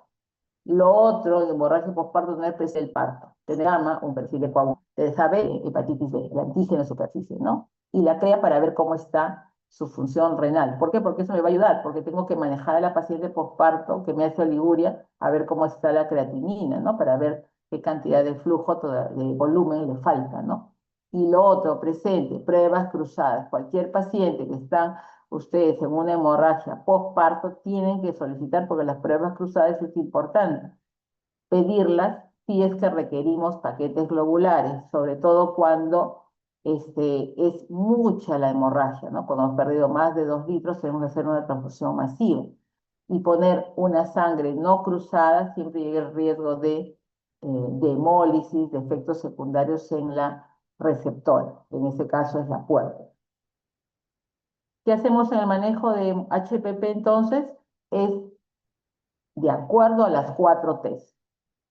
Lo otro, de hemorragia postparto, no es presente el parto. Tener gama, un perfil de coágulo. Ustedes saben, hepatitis B, el antígeno de superficie, ¿no? Y la CREA para ver cómo está su función renal. ¿Por qué? Porque eso me va a ayudar, porque tengo que manejar a la paciente postparto que me hace oliguria, a ver cómo está la creatinina, ¿no? Para ver qué cantidad de flujo, de volumen le falta, ¿no? Y lo otro, presente, pruebas cruzadas. Cualquier paciente que está ustedes en una hemorragia postparto tienen que solicitar, porque las pruebas cruzadas es importante, pedirlas si es que requerimos paquetes globulares, sobre todo cuando es mucha la hemorragia, ¿no? Cuando hemos perdido más de 2 litros, tenemos que hacer una transfusión masiva. Y poner una sangre no cruzada siempre llega el riesgo de hemólisis, de efectos secundarios en la receptora, en este caso es la puerta. ¿Qué hacemos en el manejo de HPP entonces? Es de acuerdo a las 4 Ts.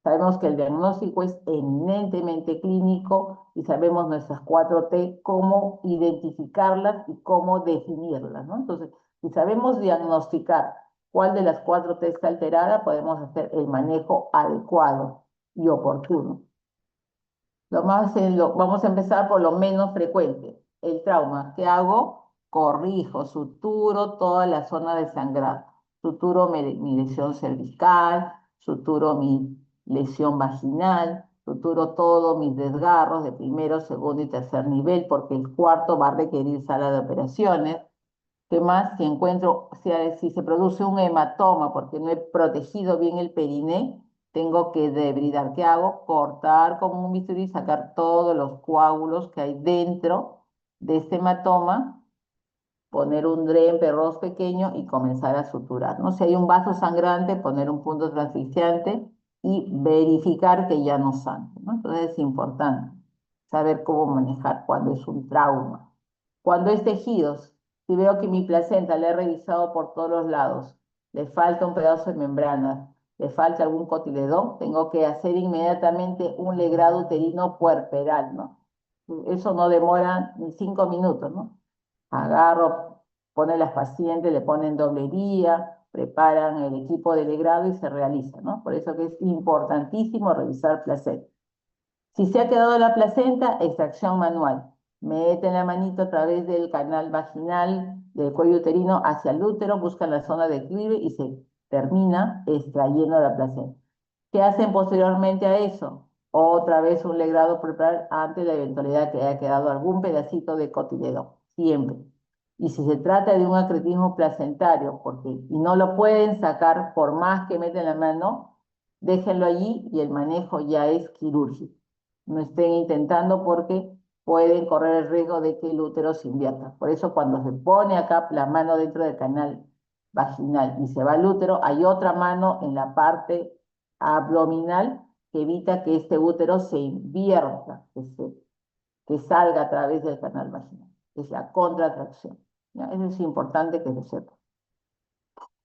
Sabemos que el diagnóstico es eminentemente clínico y sabemos nuestras 4 T, cómo identificarlas y cómo definirlas, ¿no? Entonces, si sabemos diagnosticar cuál de las 4 T está alterada, podemos hacer el manejo adecuado y oportuno. Vamos a empezar por lo menos frecuente. El trauma. ¿Qué hago? Corrijo, suturo toda la zona de sangrado. Suturo mi lesión cervical, suturo mi lesión vaginal, suturo todos mis desgarros de primero, segundo y tercer nivel, porque el cuarto va a requerir sala de operaciones. ¿Qué más? Si encuentro, si se produce un hematoma porque no he protegido bien el periné, tengo que debridar. ¿Qué hago? Cortar con un bisturí, sacar todos los coágulos que hay dentro de este hematoma, poner un dren perros pequeño y comenzar a suturar, ¿no? Si hay un vaso sangrante, poner un punto transficiente y verificar que ya no sangre, ¿no? Entonces es importante saber cómo manejar cuando es un trauma. Cuando es tejidos, si veo que mi placenta la he revisado por todos los lados, le falta un pedazo de membrana, le falta algún cotiledón, tengo que hacer inmediatamente un legrado uterino puerperal, ¿no? Eso no demora ni 5 minutos, ¿no? Agarro, pone las pacientes, le ponen doble vía, preparan el equipo de legrado y se realiza, ¿no? Por eso que es importantísimo revisar placenta. Si se ha quedado la placenta, extracción manual. Meten la manito a través del canal vaginal, del cuello uterino hacia el útero, buscan la zona de equilibrio y se termina extrayendo la placenta. ¿Qué hacen posteriormente a eso? Otra vez un legrado preparar ante la eventualidad que haya quedado algún pedacito de cotiledón, siempre. Y si se trata de un acretismo placentario, y no lo pueden sacar por más que meten la mano, déjenlo allí y el manejo ya es quirúrgico. No estén intentando porque pueden correr el riesgo de que el útero se invierta. Por eso cuando se pone acá la mano dentro del canal vaginal y se va al útero, hay otra mano en la parte abdominal que evita que este útero se invierta, que salga a través del canal vaginal. Es la contracción. ¿Ya? Eso es importante que lo sepan.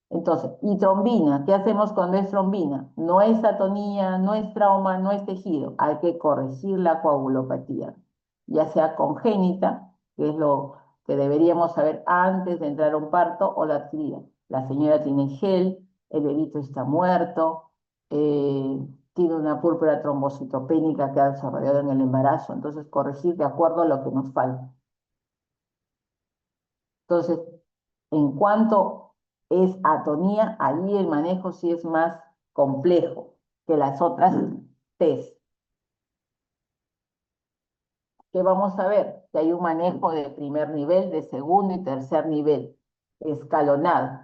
Entonces, y trombina, ¿qué hacemos cuando es trombina? No es atonía, no es trauma, no es tejido. Hay que corregir la coagulopatía, ya sea congénita, que es lo que deberíamos saber antes de entrar a un parto, o la adquirida. La señora tiene gel, el bebito está muerto, tiene una púrpura trombocitopénica que ha desarrollado en el embarazo. Entonces, corregir de acuerdo a lo que nos falta. Entonces, en cuanto es atonía, ahí el manejo sí es más complejo que las otras test. ¿Qué vamos a ver? Que hay un manejo de primer nivel, de segundo y tercer nivel, escalonado.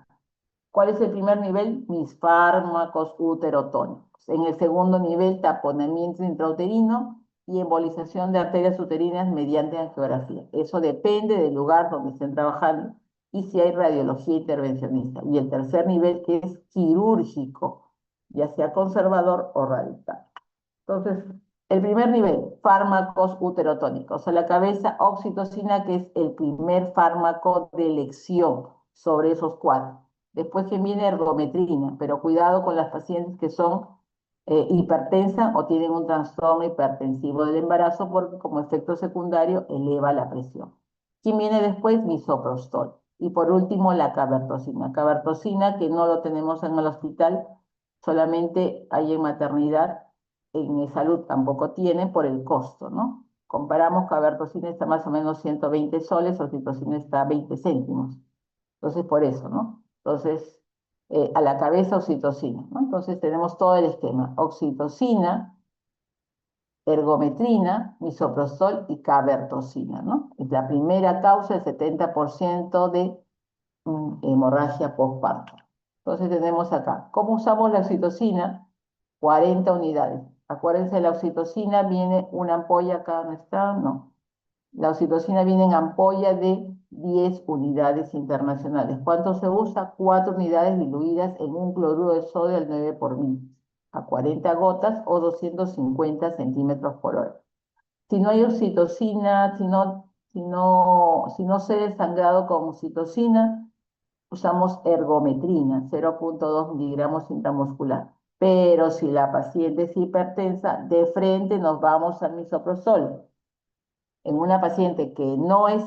¿Cuál es el primer nivel? Mis fármacos uterotónicos. En el segundo nivel, taponamiento intrauterino. y embolización de arterias uterinas mediante angiografía. Eso depende del lugar donde estén trabajando y si hay radiología intervencionista. Y el tercer nivel, que es quirúrgico, ya sea conservador o radical. Entonces, el primer nivel, fármacos uterotónicos. A la cabeza, oxitocina, que es el primer fármaco de elección sobre esos cuatro. Después que viene ergometrina, pero cuidado con las pacientes que son hipertensas o tienen un trastorno hipertensivo del embarazo porque como efecto secundario eleva la presión. ¿Quién viene después? Misoprostol. Y por último, la cabertosina. Cabertosina, que no lo tenemos en el hospital, solamente hay en maternidad, en salud tampoco tiene por el costo, ¿no? Comparamos, cabertosina está más o menos 120 soles, oxitocina está 20 céntimos. Entonces, por eso, ¿no? Entonces, a la cabeza oxitocina, ¿no? Entonces tenemos todo el esquema: oxitocina, ergometrina, misoprostol y cabertosina, ¿no? Es la primera causa, el 70% de hemorragia postparto. Entonces tenemos acá, ¿cómo usamos la oxitocina? 40 unidades. Acuérdense, la oxitocina viene una ampolla, acá no está, no. La oxitocina viene en ampolla de 10 unidades internacionales. ¿Cuánto se usa? 4 unidades diluidas en un cloruro de sodio al 9 por mil, a 40 gotas o 250 centímetros por hora. Si no hay oxitocina, si no se ha desangrado con oxitocina, usamos ergometrina, 0,2 miligramos intramuscular. Pero si la paciente es hipertensa, de frente nos vamos al misoprostol. En una paciente que no es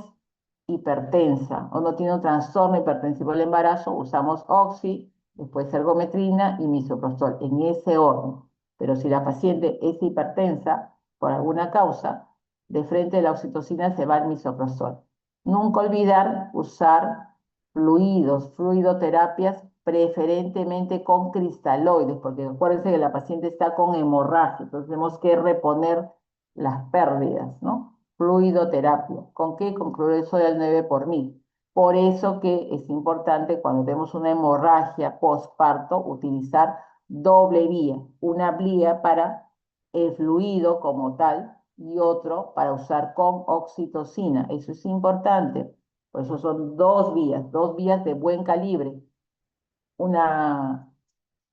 hipertensa o no tiene un trastorno hipertensivo del embarazo, usamos oxi, después ergometrina y misoprostol, en ese orden. Pero si la paciente es hipertensa por alguna causa, de frente a la oxitocina se va al misoprostol. Nunca olvidar usar fluidos, fluidoterapias, preferentemente con cristaloides, porque acuérdense que la paciente está con hemorragia, entonces tenemos que reponer las pérdidas, ¿no? Fluidoterapia. ¿Con qué? Con cloruro de sodio al 9 por mil. Por eso que es importante cuando tenemos una hemorragia postparto utilizar doble vía. Una vía para el fluido como tal y otro para usar con oxitocina. Eso es importante. Por eso son dos vías de buen calibre. Una,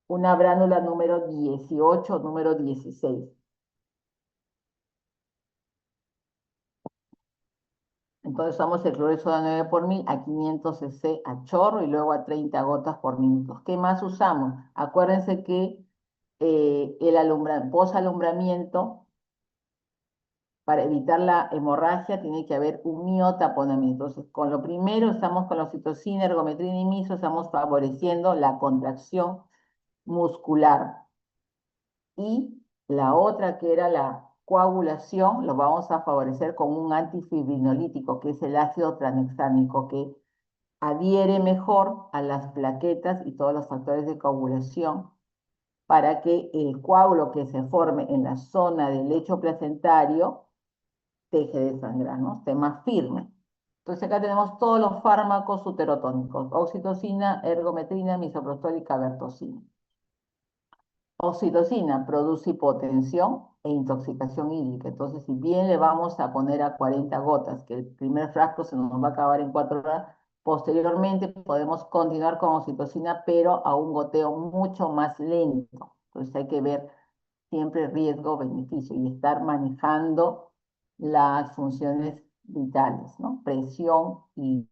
una bránula número 18, número 16. Entonces usamos el cloruro de sodio 9 por mil a 500 cc a chorro y luego a 30 gotas por minuto. ¿Qué más usamos? Acuérdense que el posalumbramiento, para evitar la hemorragia, tiene que haber un miotaponamiento. Entonces, con lo primero, estamos con la oxitocina, ergometrina y miso, estamos favoreciendo la contracción muscular. Y la otra, que era la coagulación, lo vamos a favorecer con un antifibrinolítico, que es el ácido tranexámico, que adhiere mejor a las plaquetas y todos los factores de coagulación para que el coágulo que se forme en la zona del lecho placentario deje de sangrar, ¿no? Esté más firme. Entonces acá tenemos todos los fármacos uterotónicos: oxitocina, ergometrina, misoprostol y cabertosina. Oxitocina produce hipotensión e intoxicación hídrica. Entonces, si bien le vamos a poner a 40 gotas, que el primer frasco se nos va a acabar en 4 horas, posteriormente podemos continuar con oxitocina, pero a un goteo mucho más lento. Entonces hay que ver siempre riesgo-beneficio y estar manejando las funciones vitales, ¿no? Presión y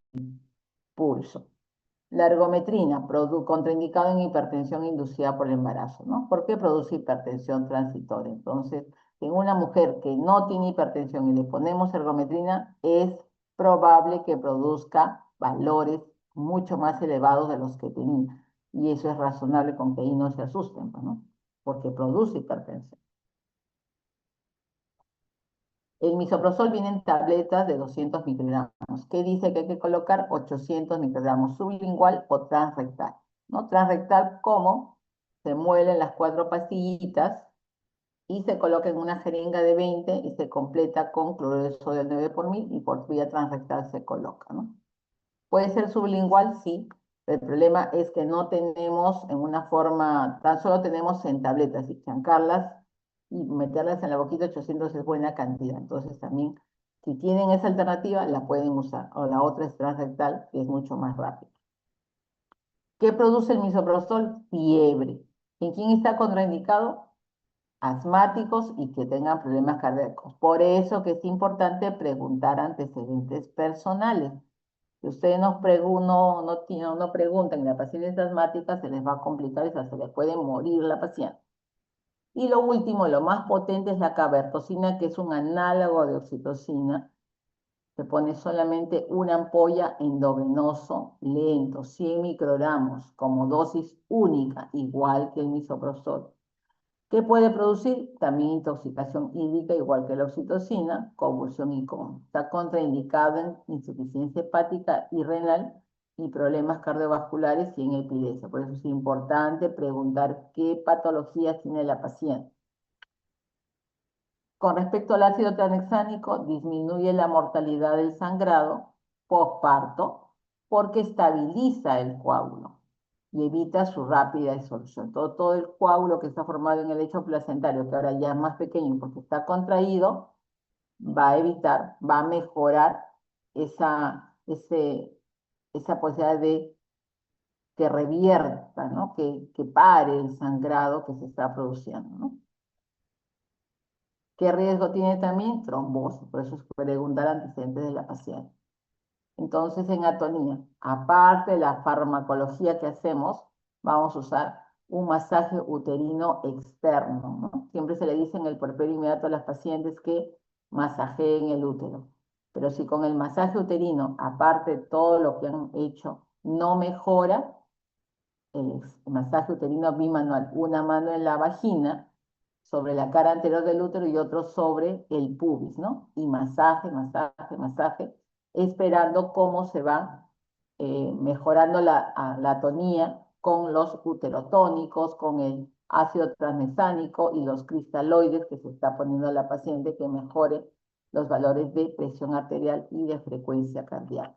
pulso. La ergometrina, contraindicado en hipertensión inducida por el embarazo, ¿no? ¿Por qué produce hipertensión transitoria? Entonces, en una mujer que no tiene hipertensión y le ponemos ergometrina, es probable que produzca valores mucho más elevados de los que tenía. Y eso es razonable, con que ahí no se asusten, ¿no? Porque produce hipertensión. El misoprostol viene en tabletas de 200 microgramos. ¿Qué dice que hay que colocar? 800 microgramos sublingual o transrectal, ¿no? Transrectal, ¿cómo? Se muelen las 4 pastillitas y se coloca en una jeringa de 20 y se completa con cloruro de sodio al 9 por mil y por vía transrectal se coloca, ¿no? Puede ser sublingual, sí. El problema es que no tenemos en una forma, tan solo tenemos en tabletas y chancarlas y meterlas en la boquita 800 es buena cantidad. Entonces también, si tienen esa alternativa, la pueden usar. O la otra es transrectal, que es mucho más rápido. ¿Qué produce el misoprostol? Fiebre. ¿En quién está contraindicado? Asmáticos y que tengan problemas cardíacos. Por eso que es importante preguntar antecedentes personales. Si ustedes no preguntan y la paciente es asmática, se les va a complicar y se les puede morir la paciente. Y lo último, lo más potente es la cabertosina, que es un análogo de oxitocina. Se pone solamente una ampolla endovenoso lento, 100 microgramos, como dosis única, igual que el misoprostol. ¿Qué puede producir? También intoxicación hídrica, igual que la oxitocina, convulsión y coma. Está contraindicado en insuficiencia hepática y renal y problemas cardiovasculares y en epilepsia. Por eso es importante preguntar qué patologías tiene la paciente. Con respecto al ácido tranexámico, disminuye la mortalidad del sangrado postparto porque estabiliza el coágulo y evita su rápida disolución. Todo el coágulo que está formado en el lecho placentario, que ahora ya es más pequeño porque está contraído, va a evitar, va a mejorar esa posibilidad de que revierta, ¿no? Que pare el sangrado que se está produciendo, ¿no? ¿Qué riesgo tiene también? Trombosis, por eso es preguntar antecedentes de la paciente. Entonces, en atonía, aparte de la farmacología que hacemos, vamos a usar un masaje uterino externo, ¿no? Siempre se le dice en el puerperio inmediato a las pacientes que masajeen el útero. Pero si con el masaje uterino, aparte de todo lo que han hecho, no mejora, el masaje uterino bimanual, una mano en la vagina, sobre la cara anterior del útero y otro sobre el pubis, ¿no? Y masaje, masaje, masaje, esperando cómo se va mejorando la tonía con los uterotónicos, con el ácido transmesánico y los cristaloides que se está poniendo a la paciente que mejore los valores de presión arterial y de frecuencia cardíaca.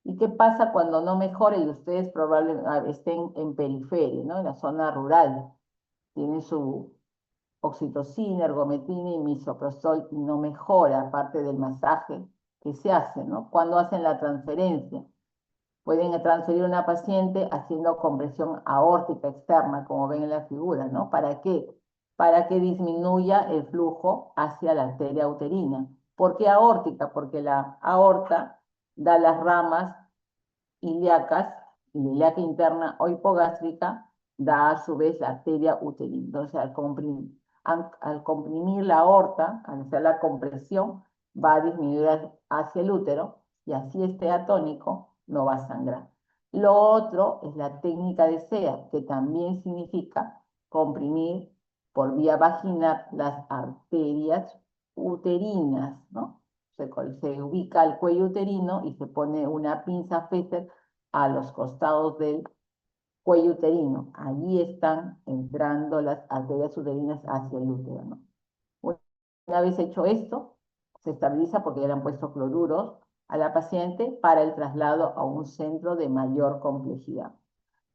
¿Y qué pasa cuando no mejora y ustedes probablemente estén en periferia, ¿no? En la zona rural? Tienen su oxitocina, ergometrina y misoprostol y no mejora, aparte del masaje que se hace, ¿no? Cuando hacen la transferencia, pueden transferir a una paciente haciendo compresión aórtica externa, como ven en la figura, ¿no? ¿Para qué? Para que disminuya el flujo hacia la arteria uterina. ¿Por qué aórtica? Porque la aorta da las ramas ilíacas, ilíaca interna o hipogástrica, da a su vez la arteria uterina. Entonces, al comprimir la aorta, al hacer la compresión, va a disminuir hacia el útero y así esté atónico, no va a sangrar. Lo otro es la técnica de SEA, que también significa comprimir por vía vaginal las arterias uterinas, ¿no? Se ubica el cuello uterino y se pone una pinza Fesser a los costados del cuello uterino. Allí están entrando las arterias uterinas hacia el útero, ¿no? Una vez hecho esto, se estabiliza porque ya le han puesto cloruros a la paciente para el traslado a un centro de mayor complejidad.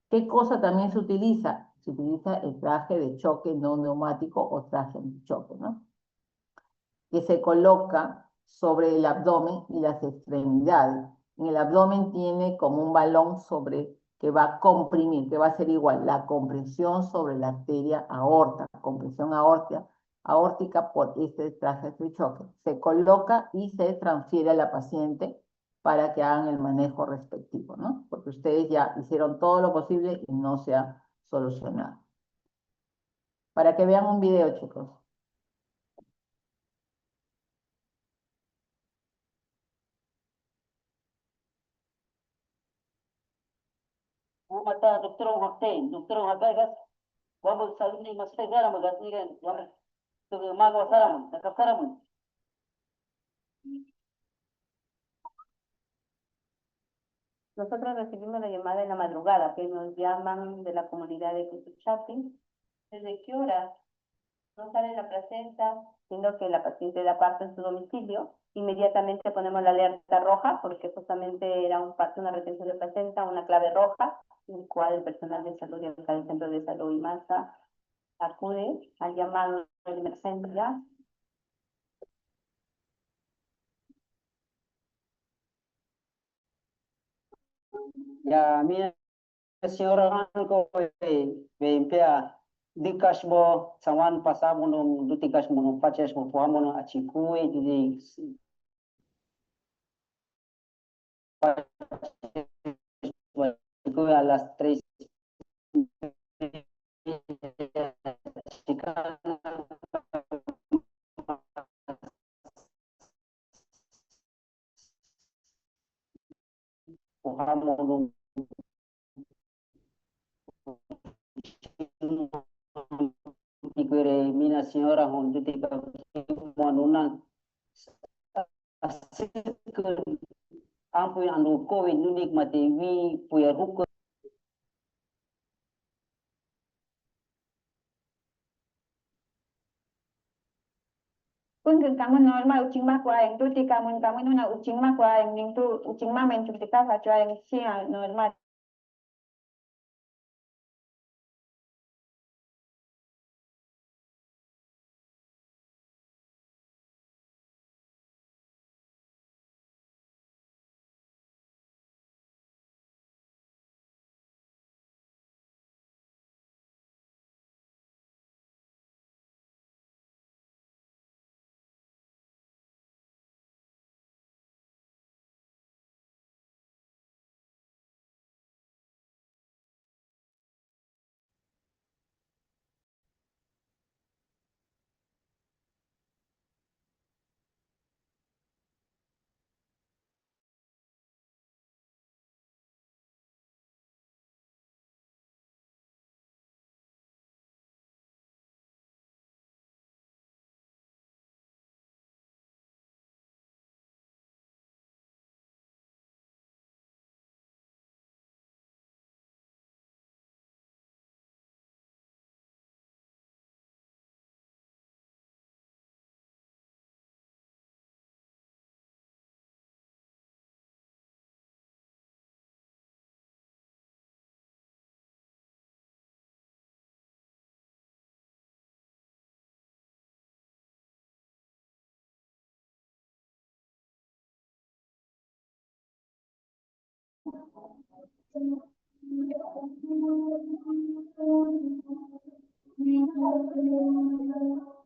¿Qué cosa también se utiliza? Se utiliza el traje de choque no neumático o traje de choque, ¿no? Que se coloca sobre el abdomen y las extremidades. En el abdomen tiene como un balón sobre que va a comprimir, que va a ser igual la compresión sobre la arteria aorta, compresión aórtica por este traje de choque. Se coloca y se transfiere a la paciente para que hagan el manejo respectivo, ¿no? Porque ustedes ya hicieron todo lo posible y no se ha solucionado. Para que vean un video, chicos. Mata doktor wakte doktor wakte gas wabul salni maste gara magas ni gan wame to mago saram nakafaramun. Nosotros recibimos la llamada en la madrugada que nos llaman de la comunidad de Cutuchapi. ¿Desde qué hora no sale la placenta? Siendo que la paciente da parto en su domicilio, inmediatamente ponemos la alerta roja porque justamente era un parto, una retención de placenta, una clave roja, en el cual el personal de salud y el centro de salud y masa acude al llamado de emergencia. Ya, mira, señora Anco, pea, dikas mo, sawan pasamo nung dutikas mo nung paches mo, puamo nung achikui, di a las 3. Puamo nung ikwere mina señora hon dutika mo nunang asik ampu anu COVID nunik mati wi puya ruko. Kung kamu normal ucing mah kwa yang tu ti kamu nuna ucing mah kwa yang ning tu ucing mah men tu kita fa yang si normal.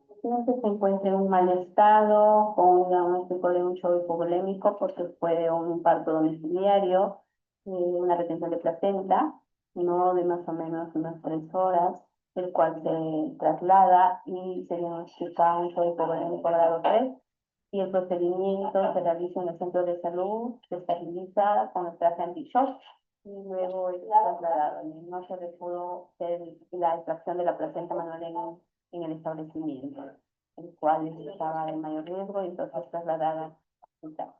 Paciente se encuentra en un mal estado, con un diagnóstico de un shock hipovolémico porque fue un parto domiciliario, una retención de placenta, no de más o menos unas 3 horas, el cual se traslada y se diagnostica un shock hipovolémico grado 3 y el procedimiento se realiza en el centro de salud, se estabiliza con el traje anti-shock y luego es trasladado. No se le pudo hacer la extracción de la placenta manual en el establecimiento, el cual estaba en mayor riesgo y entonces trasladada al hospital.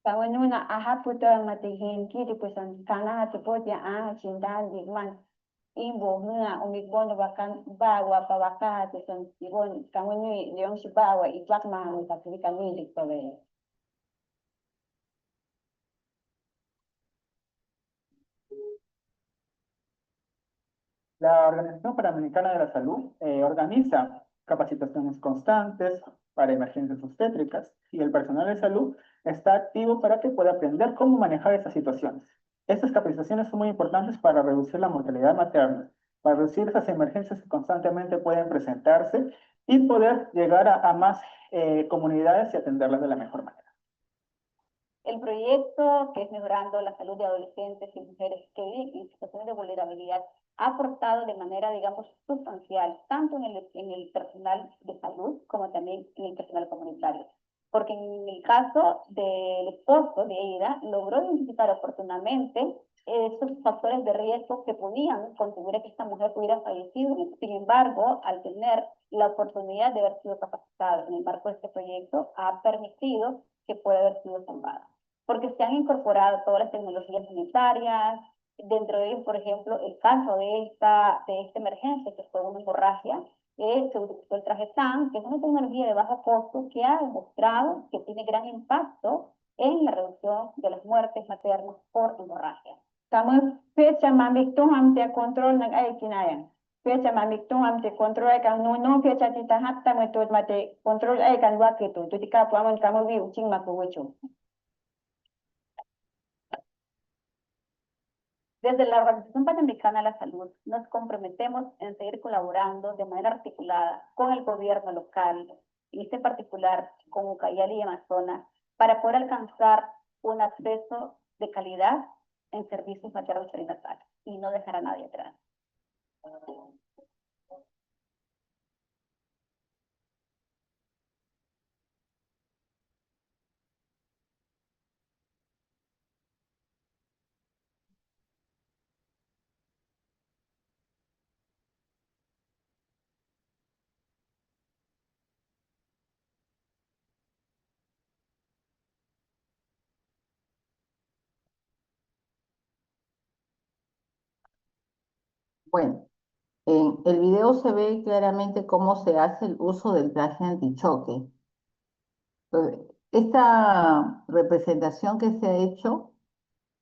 Kawanuna aha puto ang matihin kiri pusan kana hatipot ya chindan digman imbo nga umigbono bakan bawa pawaka pusan ibon kawani leong si bawa itlak mahamu tapi kami diktawe. La Organización Panamericana de la Salud organiza capacitaciones constantes para emergencias obstétricas y el personal de salud está activo para que pueda aprender cómo manejar esas situaciones. Estas capacitaciones son muy importantes para reducir la mortalidad materna, para reducir esas emergencias que constantemente pueden presentarse y poder llegar a más comunidades y atenderlas de la mejor manera. El proyecto, que es Mejorando la Salud de Adolescentes y Mujeres que viven en situaciones de vulnerabilidad, ha aportado de manera, digamos, sustancial, tanto en el personal de salud como también en el personal comunitario. Porque en el caso del esposo de Eida, logró identificar oportunamente esos factores de riesgo que podían contribuir a que esta mujer hubiera fallecido. Sin embargo, al tener la oportunidad de haber sido capacitada en el marco de este proyecto, ha permitido que pueda haber sido salvada. Porque se han incorporado todas las tecnologías sanitarias, dentro de ellos, por ejemplo, el caso de esta emergencia, que fue una hemorragia, se utilizó el traje TAN, que es una tecnología de bajo costo que ha demostrado que tiene gran impacto en la reducción de las muertes maternas por hemorragia. Kamu fecha mamiktuham te control ng ay kinaya. Fecha mamiktuham te control ay kang no fecha tita hatta metod mate control ay kan wakitu. Tuti ka po amon kamu vi uching makuwicho. Desde la Organización Panamericana de la Salud nos comprometemos en seguir colaborando de manera articulada con el gobierno local, en este particular con Ucayali y Amazonas, para poder alcanzar un acceso de calidad en servicios maternos perinatales y no dejar a nadie atrás. Bueno, en el video se ve claramente cómo se hace el uso del traje antichoque. Entonces, esta representación que se ha hecho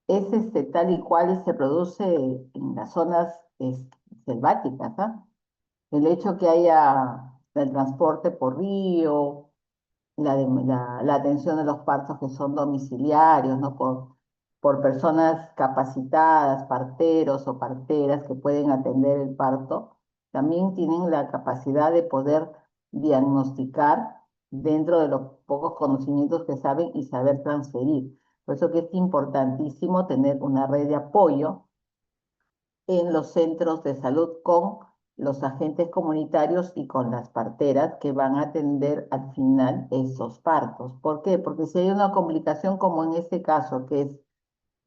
es tal y cual y se produce en las zonas selváticas, ¿ah? El hecho que haya el transporte por río, la atención de los partos que son domiciliarios, ¿no? Por personas capacitadas, parteros o parteras que pueden atender el parto, también tienen la capacidad de poder diagnosticar dentro de los pocos conocimientos que saben y saber transferir. Por eso que es importantísimo tener una red de apoyo en los centros de salud con los agentes comunitarios y con las parteras que van a atender al final esos partos. ¿Por qué? Porque si hay una complicación como en este caso, que es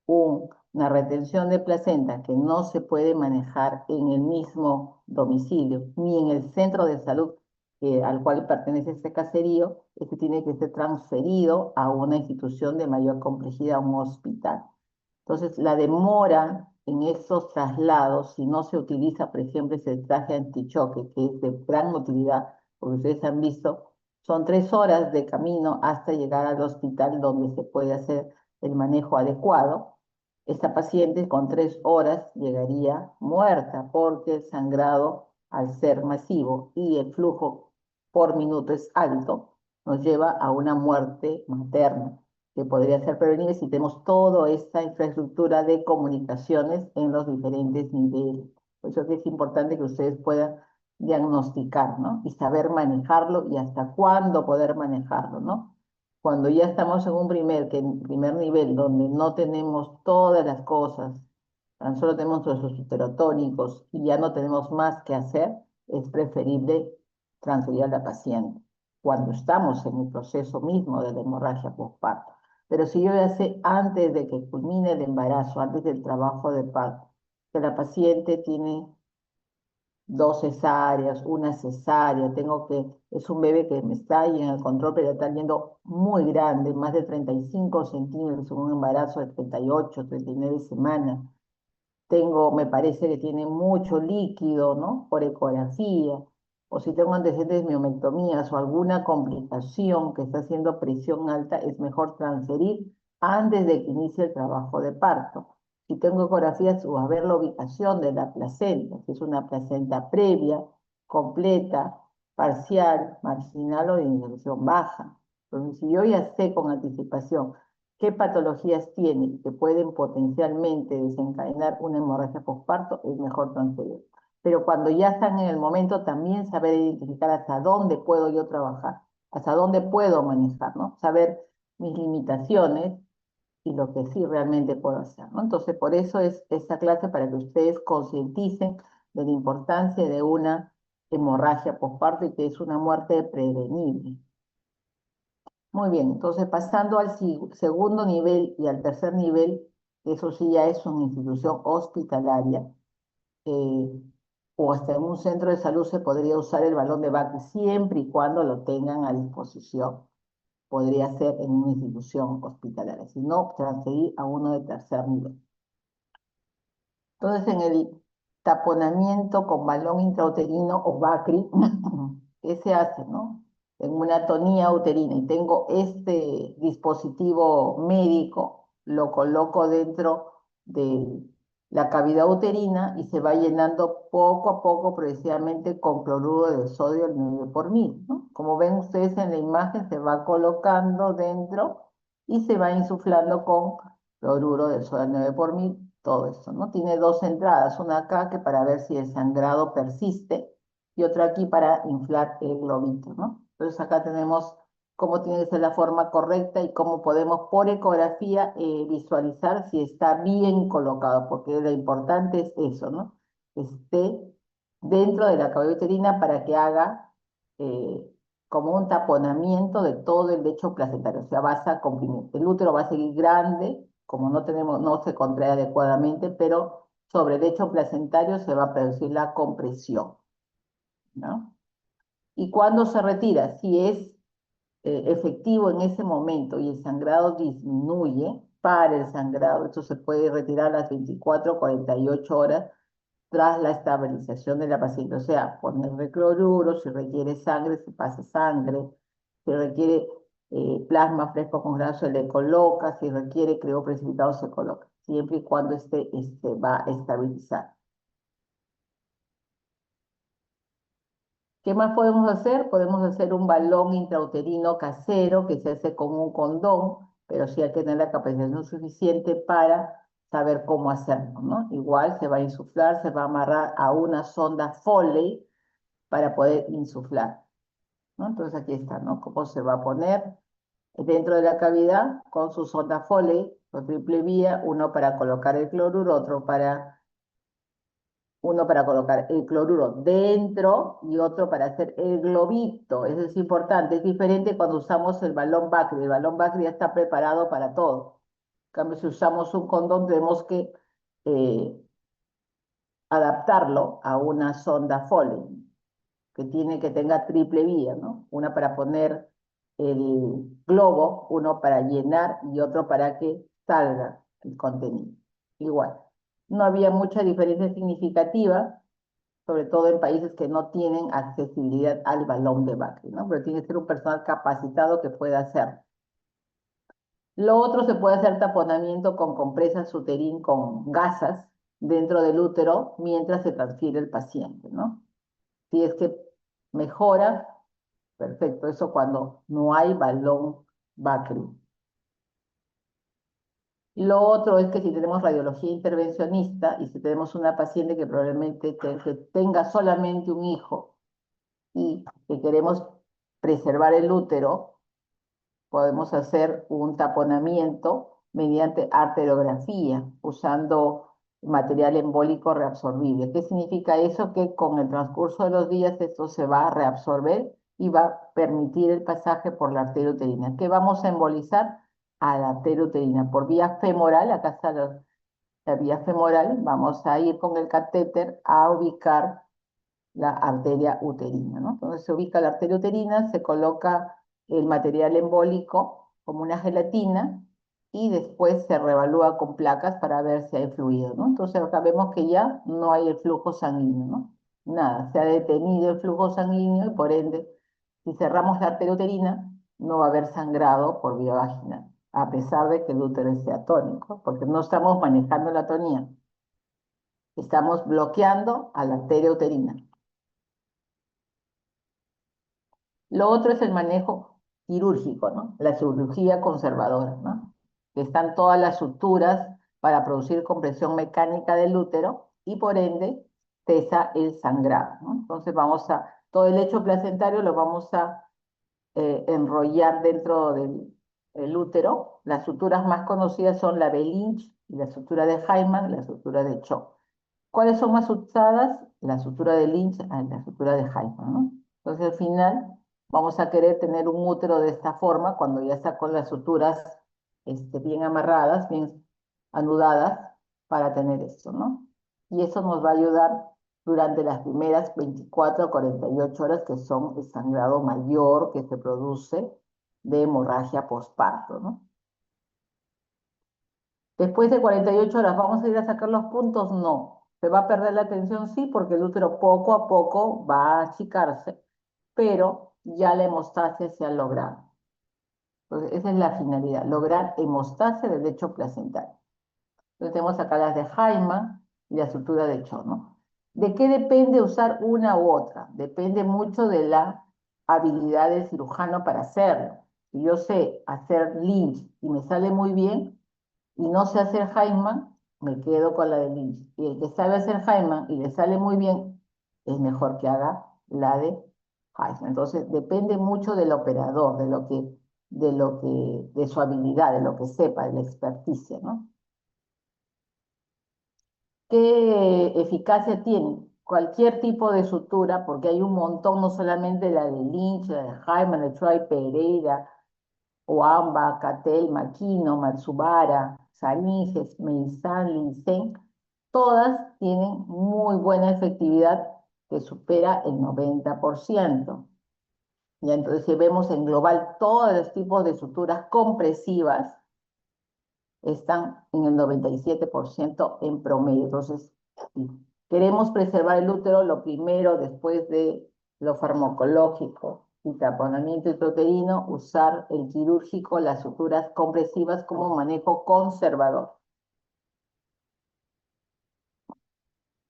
una retención de placenta que no se puede manejar en el mismo domicilio ni en el centro de salud al cual pertenece este caserío, este tiene que ser transferido a una institución de mayor complejidad, un hospital. Entonces, la demora en esos traslados, si no se utiliza, por ejemplo, ese traje antichoque, que es de gran utilidad, porque ustedes han visto, son 3 horas de camino hasta llegar al hospital donde se puede hacer el manejo adecuado. Esta paciente con 3 horas llegaría muerta porque el sangrado, al ser masivo y el flujo por minuto es alto, nos lleva a una muerte materna que podría ser prevenible si tenemos toda esta infraestructura de comunicaciones en los diferentes niveles. Por eso es importante que ustedes puedan diagnosticar, ¿no? Y saber manejarlo y hasta cuándo poder manejarlo, ¿no? Cuando ya estamos en un primer nivel donde no tenemos todas las cosas, tan solo tenemos nuestros uterotónicos y ya no tenemos más que hacer, es preferible transferir a la paciente cuando estamos en el proceso mismo de la hemorragia postparto. Pero si yo ya sé antes de que culmine el embarazo, antes del trabajo de parto, que la paciente tiene 2 cesáreas, una cesárea, es un bebé que me está ahí en el control prenatal yendo muy grande, más de 35 centímetros en un embarazo de 38, 39 semanas. Me parece que tiene mucho líquido, ¿no? Por ecografía, o si tengo antecedentes de miomectomías o alguna complicación que está haciendo presión alta, es mejor transferir antes de que inicie el trabajo de parto. Si tengo ecografías o a ver la ubicación de la placenta, si es una placenta previa, completa, parcial, marginal o de inserción baja. Entonces, si yo ya sé con anticipación qué patologías tienen que pueden potencialmente desencadenar una hemorragia postparto, es mejor transferir. Pero cuando ya están en el momento, también saber identificar hasta dónde puedo yo trabajar, hasta dónde puedo manejar, ¿no? Saber mis limitaciones y lo que sí realmente puedo hacer, ¿no? Entonces, por eso es esta clase para que ustedes concienticen de la importancia de una hemorragia postparto y que es una muerte prevenible. Muy bien, entonces pasando al segundo nivel y al tercer nivel, eso sí ya es una institución hospitalaria, o hasta en un centro de salud se podría usar el balón de Bacri siempre y cuando lo tengan a disposición. Podría ser en una institución hospitalaria, si no, transferir a uno de tercer nivel. Entonces, en el taponamiento con balón intrauterino o Bacri, ¿qué se hace, no? En una atonía uterina y tengo este dispositivo médico, lo coloco dentro de la cavidad uterina y se va llenando poco a poco progresivamente con cloruro de sodio al 9 por 1000, ¿no? Como ven ustedes en la imagen, se va colocando dentro y se va insuflando con cloruro de sodio al 9 por 1000, todo esto, ¿no? Tiene dos entradas, una acá que para ver si el sangrado persiste y otra aquí para inflar el globito, ¿no? Entonces acá tenemos cómo tiene que ser la forma correcta y cómo podemos por ecografía visualizar si está bien colocado, porque lo importante es eso, ¿no? Esté dentro de la cavidad uterina para que haga como un taponamiento de todo el lecho placentario, o sea, vas a comprimir. El útero va a seguir grande, como no se contrae adecuadamente, pero sobre el lecho placentario se va a producir la compresión, ¿no? ¿Y cuándo se retira? Si es efectivo en ese momento y el sangrado disminuye, para el sangrado, esto se puede retirar a las 24 o 48 horas tras la estabilización de la paciente, o sea, ponerle cloruro, si requiere sangre, se pasa sangre, si requiere plasma fresco congelado, se le coloca, si requiere creo precipitado, se coloca, siempre y cuando este va a estabilizar. ¿Qué más podemos hacer? Podemos hacer un balón intrauterino casero que se hace con un condón, pero sí hay que tener la capacitación suficiente para saber cómo hacerlo, ¿no? Igual se va a insuflar, se va a amarrar a una sonda Foley para poder insuflar, ¿no? Entonces aquí está, ¿no? Cómo se va a poner dentro de la cavidad con su sonda Foley, con triple vía, uno para colocar el cloruro dentro y otro para hacer el globito. Eso es importante, es diferente cuando usamos el balón Bacri. El balón Bacri ya está preparado para todo. En cambio, si usamos un condón, tenemos que eh, adaptarlo a una sonda Foley, que tiene que tenga triple vía, ¿no? Una para poner el globo, uno para llenar y otro para que salga el contenido. Igual. No había mucha diferencia significativa, sobre todo en países que no tienen accesibilidad al balón de Bacri, ¿no? Pero tiene que ser un personal capacitado que pueda hacerlo. Lo otro se puede hacer taponamiento con compresas uterín con gasas dentro del útero mientras se transfiere el paciente, ¿no? Si es que mejora, perfecto, eso cuando no hay balón Bacri. Lo otro es que si tenemos radiología intervencionista y si tenemos una paciente que probablemente que tenga solamente un hijo y que queremos preservar el útero, podemos hacer un taponamiento mediante arteriografía usando material embólico reabsorbible. ¿Qué significa eso? Que con el transcurso de los días esto se va a reabsorber y va a permitir el pasaje por la arteria uterina. ¿Qué vamos a embolizar? A la arteria uterina por vía femoral. Acá está la vía femoral. Vamos a ir con el catéter a ubicar la arteria uterina, ¿no? Entonces se ubica la arteria uterina, se coloca el material embólico como una gelatina y después se reevalúa con placas para ver si hay fluido, ¿no? Entonces acá vemos que ya no hay el flujo sanguíneo, ¿no? Nada, se ha detenido el flujo sanguíneo y por ende, si cerramos la arteria uterina, no va a haber sangrado por vía vaginal, a pesar de que el útero esté atónico, porque no estamos manejando la atonía, estamos bloqueando a la arteria uterina. Lo otro es el manejo quirúrgico, ¿no? La cirugía conservadora, ¿no? Que están todas las suturas para producir compresión mecánica del útero y por ende cesa el sangrado, ¿no? Entonces todo el lecho placentario lo vamos a enrollar dentro del útero. Las suturas más conocidas son la de Lynch y la sutura de Hyman y la sutura de Cho. ¿Cuáles son más usadas? La sutura de Lynch y la sutura de Hyman, ¿no? Entonces al final vamos a querer tener un útero de esta forma cuando ya está con las suturas bien amarradas, bien anudadas para tener esto, ¿no? Y eso nos va a ayudar durante las primeras 24 a 48 horas, que son el sangrado mayor que se produce de hemorragia posparto, ¿no? Después de 48 horas, ¿vamos a ir a sacar los puntos? No. ¿Se va a perder la tensión? Sí, porque el útero poco a poco va a achicarse, pero ya la hemostasia se ha logrado. Entonces, esa es la finalidad, lograr hemostasia del lecho placental. Entonces, tenemos acá las de Hyman y la estructura de Cho, ¿no? ¿De qué depende usar una u otra? Depende mucho de la habilidad del cirujano para hacerlo. Si yo sé hacer Lynch y me sale muy bien, y no sé hacer Hyman, me quedo con la de Lynch. Y el que sabe hacer Hyman y le sale muy bien, es mejor que haga la de Hyman. Entonces, depende mucho del operador, de su habilidad, de lo que sepa, de la experticia, ¿no? ¿Qué eficacia tiene? Cualquier tipo de sutura, porque hay un montón, no solamente la de Lynch, la de Hyman, de Troy Pereira, Oamba, Catel, Makino, Matsubara, Saniges, Meizan, Linsen, todas tienen muy buena efectividad que supera el 90%. Y entonces, si vemos en global todos los tipos de suturas compresivas, están en el 97% en promedio. Entonces, si queremos preservar el útero, lo primero, después de lo farmacológico y taponamiento intrauterino, usar el quirúrgico, las suturas compresivas como manejo conservador.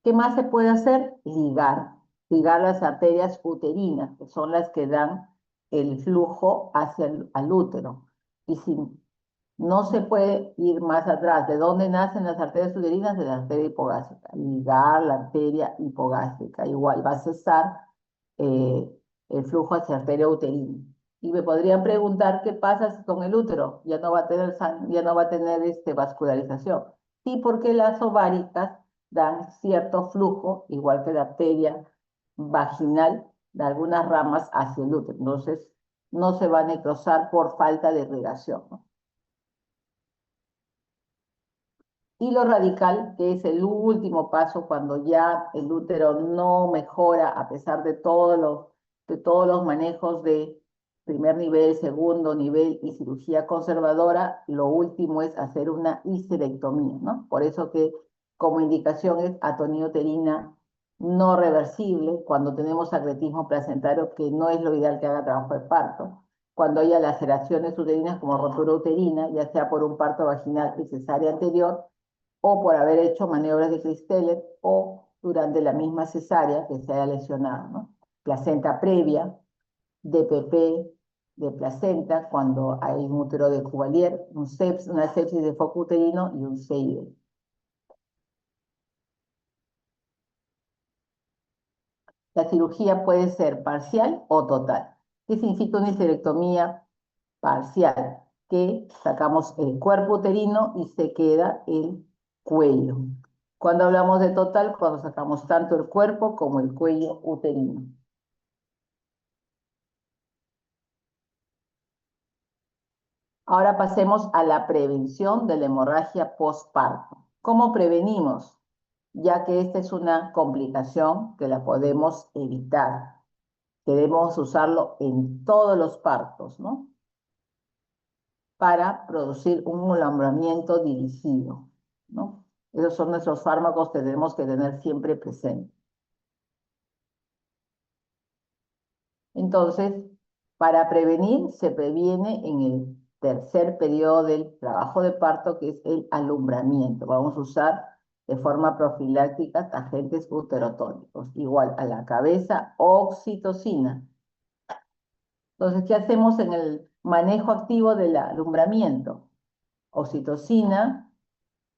¿Qué más se puede hacer? Ligar las arterias uterinas, que son las que dan el flujo hacia al útero. Y si no se puede ir más atrás. ¿De dónde nacen las arterias uterinas? De la arteria hipogástrica. Ligar la arteria hipogástrica. Igual va a cesar eh, el flujo hacia arteria uterina. Y me podrían preguntar qué pasa con el útero. Ya no va a tener, ya no va a tener vascularización. Sí, porque las ováricas dan cierto flujo, igual que la arteria vaginal, de algunas ramas hacia el útero. Entonces, no se va a necrosar por falta de irrigación, ¿no? Hilo radical, que es el último paso cuando ya el útero no mejora a pesar de todos los manejos de primer nivel, segundo nivel y cirugía conservadora, lo último es hacer una histerectomía, ¿no? Por eso que como indicación es atonía uterina no reversible cuando tenemos agretismo placentario, que no es lo ideal que haga trabajo de parto. Cuando haya laceraciones uterinas como rotura uterina, ya sea por un parto vaginal y cesárea anterior, o por haber hecho maniobras de Christeller o durante la misma cesárea que se haya lesionado, ¿no? Placenta previa, DPP de placenta, cuando hay un útero de Cuvalier, una sepsis de foco uterino y un CID. La cirugía puede ser parcial o total. ¿Qué significa una histerectomía parcial? Que sacamos el cuerpo uterino y se queda el cuello. Cuando hablamos de total, cuando sacamos tanto el cuerpo como el cuello uterino. Ahora pasemos a la prevención de la hemorragia postparto. ¿Cómo prevenimos? Ya que esta es una complicación que la podemos evitar. Debemos usarlo en todos los partos, ¿no? Para producir un alumbramiento dirigido, ¿no? Esos son nuestros fármacos que tenemos que tener siempre presentes. Entonces, para prevenir, se previene en el tercer periodo del trabajo de parto, que es el alumbramiento. Vamos a usar de forma profiláctica agentes uterotónicos. Igual a la cabeza, oxitocina. Entonces, ¿qué hacemos en el manejo activo del alumbramiento? Oxitocina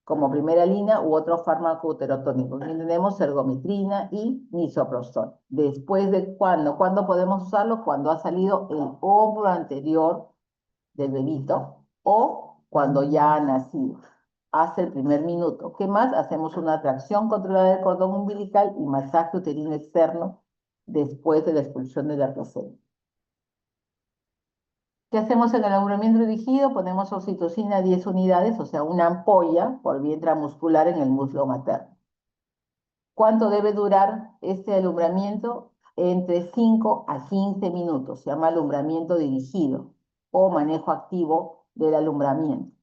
como primera línea u otro fármaco uterotónico. Aquí tenemos ergometrina y misoprostol. ¿Después de cuándo? ¿Cuándo podemos usarlo? Cuando ha salido el óvulo anterior del bebito o cuando ya ha nacido. Hace el primer minuto. ¿Qué más? Hacemos una tracción controlada del cordón umbilical y masaje uterino externo después de la expulsión de la placenta. ¿Qué hacemos en el alumbramiento dirigido? Ponemos oxitocina 10 unidades, o sea, una ampolla por vía intramuscular en el muslo materno. ¿Cuánto debe durar este alumbramiento? Entre 5 a 15 minutos. Se llama alumbramiento dirigido o manejo activo del alumbramiento.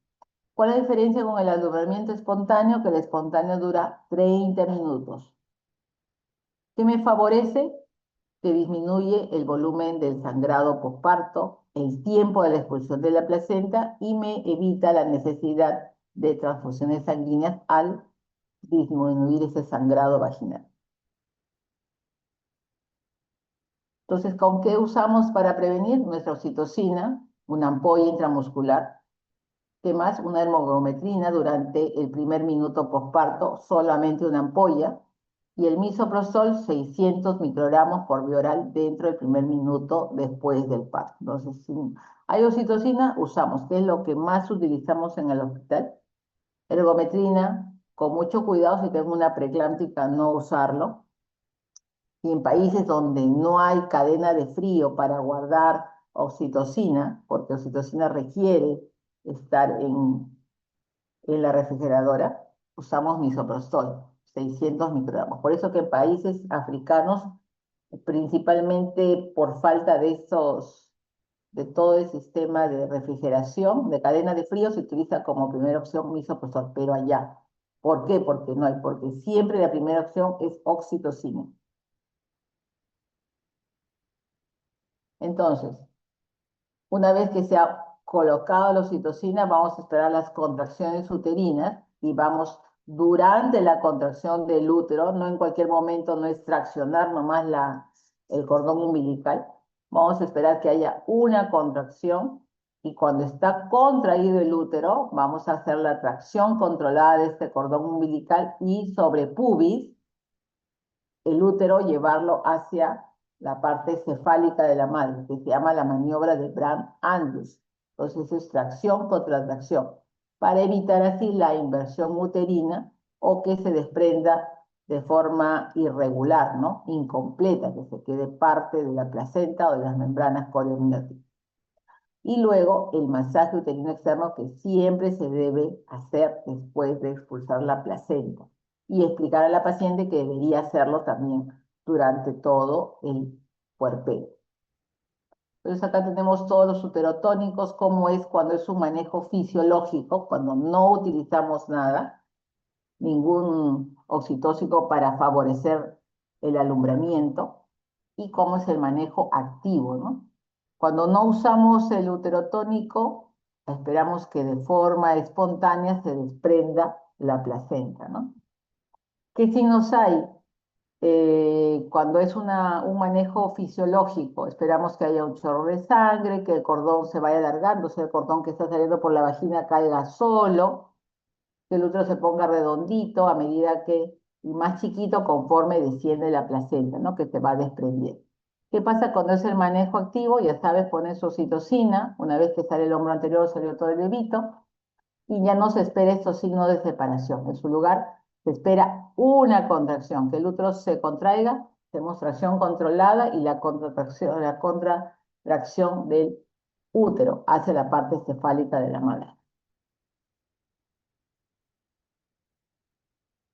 ¿Cuál es la diferencia con el alumbramiento espontáneo? Que el espontáneo dura 30 minutos. ¿Qué me favorece? Que disminuye el volumen del sangrado posparto, el tiempo de la expulsión de la placenta y me evita la necesidad de transfusiones sanguíneas al disminuir ese sangrado vaginal. Entonces, ¿con qué usamos para prevenir? Nuestra oxitocina, una ampolla intramuscular. ¿Qué más? Una hermogrometrina durante el primer minuto posparto, solamente una ampolla. Y el misoprostol, 600 microgramos por vía oral dentro del primer minuto después del parto. Entonces, si hay oxitocina, usamos, que es lo que más utilizamos en el hospital. Ergometrina, con mucho cuidado, si tengo una preeclámptica, no usarlo. Y en países donde no hay cadena de frío para guardar oxitocina, porque oxitocina requiere estar en la refrigeradora, usamos misoprostol, 600 microgramos. Por eso que en países africanos, principalmente por falta de todo el sistema de refrigeración, de cadena de frío, se utiliza como primera opción misoprostol, pero allá. ¿Por qué? Porque no hay, porque siempre la primera opción es oxitocina. Entonces, una vez que se ha colocado la oxitocina, vamos a esperar las contracciones uterinas y vamos durante la contracción del útero, no en cualquier momento, no es traccionar nomás el cordón umbilical. Vamos a esperar que haya una contracción y cuando está contraído el útero, vamos a hacer la tracción controlada de este cordón umbilical y sobre pubis, el útero llevarlo hacia la parte cefálica de la madre, que se llama la maniobra de Brandt-Andrews. Entonces es tracción contra tracción, para evitar así la inversión uterina o que se desprenda de forma irregular, ¿no? Incompleta, que se quede parte de la placenta o de las membranas corioamnióticas. Y luego el masaje uterino externo que siempre se debe hacer después de expulsar la placenta. Y explicar a la paciente que debería hacerlo también durante todo el puerperio. Entonces acá tenemos todos los uterotónicos, cómo es cuando es un manejo fisiológico, cuando no utilizamos nada, ningún oxitóxico para favorecer el alumbramiento, y cómo es el manejo activo, ¿no? Cuando no usamos el uterotónico, esperamos que de forma espontánea se desprenda la placenta, ¿no? ¿Qué signos hay? Cuando es un manejo fisiológico, esperamos que haya un chorro de sangre, que el cordón se vaya alargando, o sea, el cordón que está saliendo por la vagina caiga solo, que el útero se ponga redondito a medida que, y más chiquito conforme desciende la placenta, ¿no? Que se va desprendiendo. ¿Qué pasa cuando es el manejo activo? Ya sabes, pones oxitocina, una vez que sale el hombro anterior, salió todo el bebito, y ya no se espera estos signos de separación. En su lugar, se espera una contracción, que el útero se contraiga, demostración controlada y la contracción del útero hacia la parte cefálica de la madre.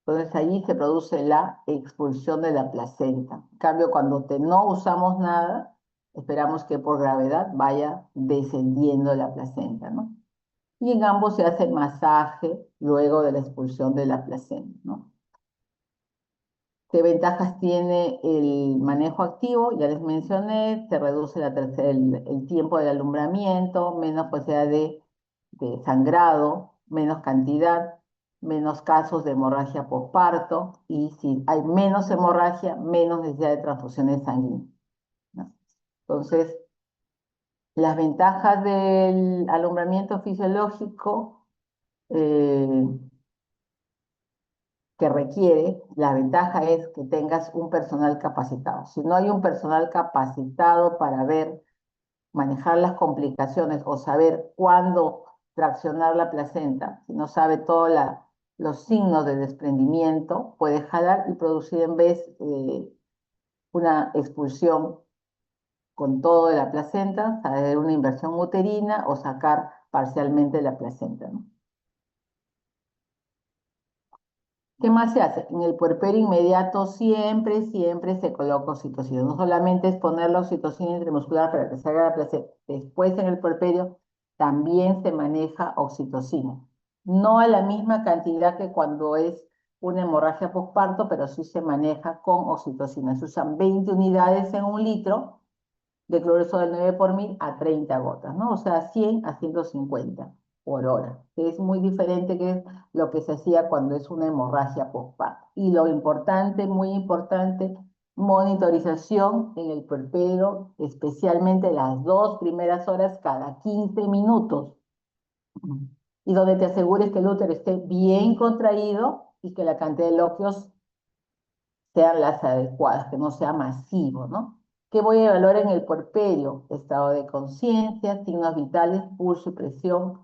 Entonces allí se produce la expulsión de la placenta. En cambio, cuando no usamos nada, esperamos que por gravedad vaya descendiendo la placenta, ¿no? Y en ambos se hace el masaje luego de la expulsión de la placenta, ¿no? ¿Qué ventajas tiene el manejo activo? Ya les mencioné, se reduce el tiempo del alumbramiento, menos posibilidad de sangrado, menos cantidad, menos casos de hemorragia posparto, y si hay menos hemorragia, menos necesidad de transfusiones sanguíneas, ¿no? Entonces, las ventajas del alumbramiento fisiológico que requiere, la ventaja es que tengas un personal capacitado. Si no hay un personal capacitado para ver, manejar las complicaciones o saber cuándo traccionar la placenta, si no sabe todos los signos de desprendimiento, puede jalar y producir en vez una expulsión con todo de la placenta, hacer una inversión uterina o sacar parcialmente la placenta, ¿no? ¿Qué más se hace? En el puerperio inmediato siempre se coloca oxitocina. No solamente es poner la oxitocina intramuscular para que salga la placenta. Después en el puerperio también se maneja oxitocina. No a la misma cantidad que cuando es una hemorragia postparto, pero sí se maneja con oxitocina. Se usan 20 unidades en un litro de cloruro del 9 por 1000 a 30 gotas, ¿no? O sea, 100 a 150 por hora, que es muy diferente que lo que se hacía cuando es una hemorragia postparto. Y lo importante, muy importante, monitorización en el puerperio, especialmente las 2 primeras horas cada 15 minutos. Y donde te asegures que el útero esté bien contraído y que la cantidad de loquios sean las adecuadas, que no sea masivo, ¿no? ¿Qué voy a evaluar en el puerperio? Estado de conciencia, signos vitales, pulso y presión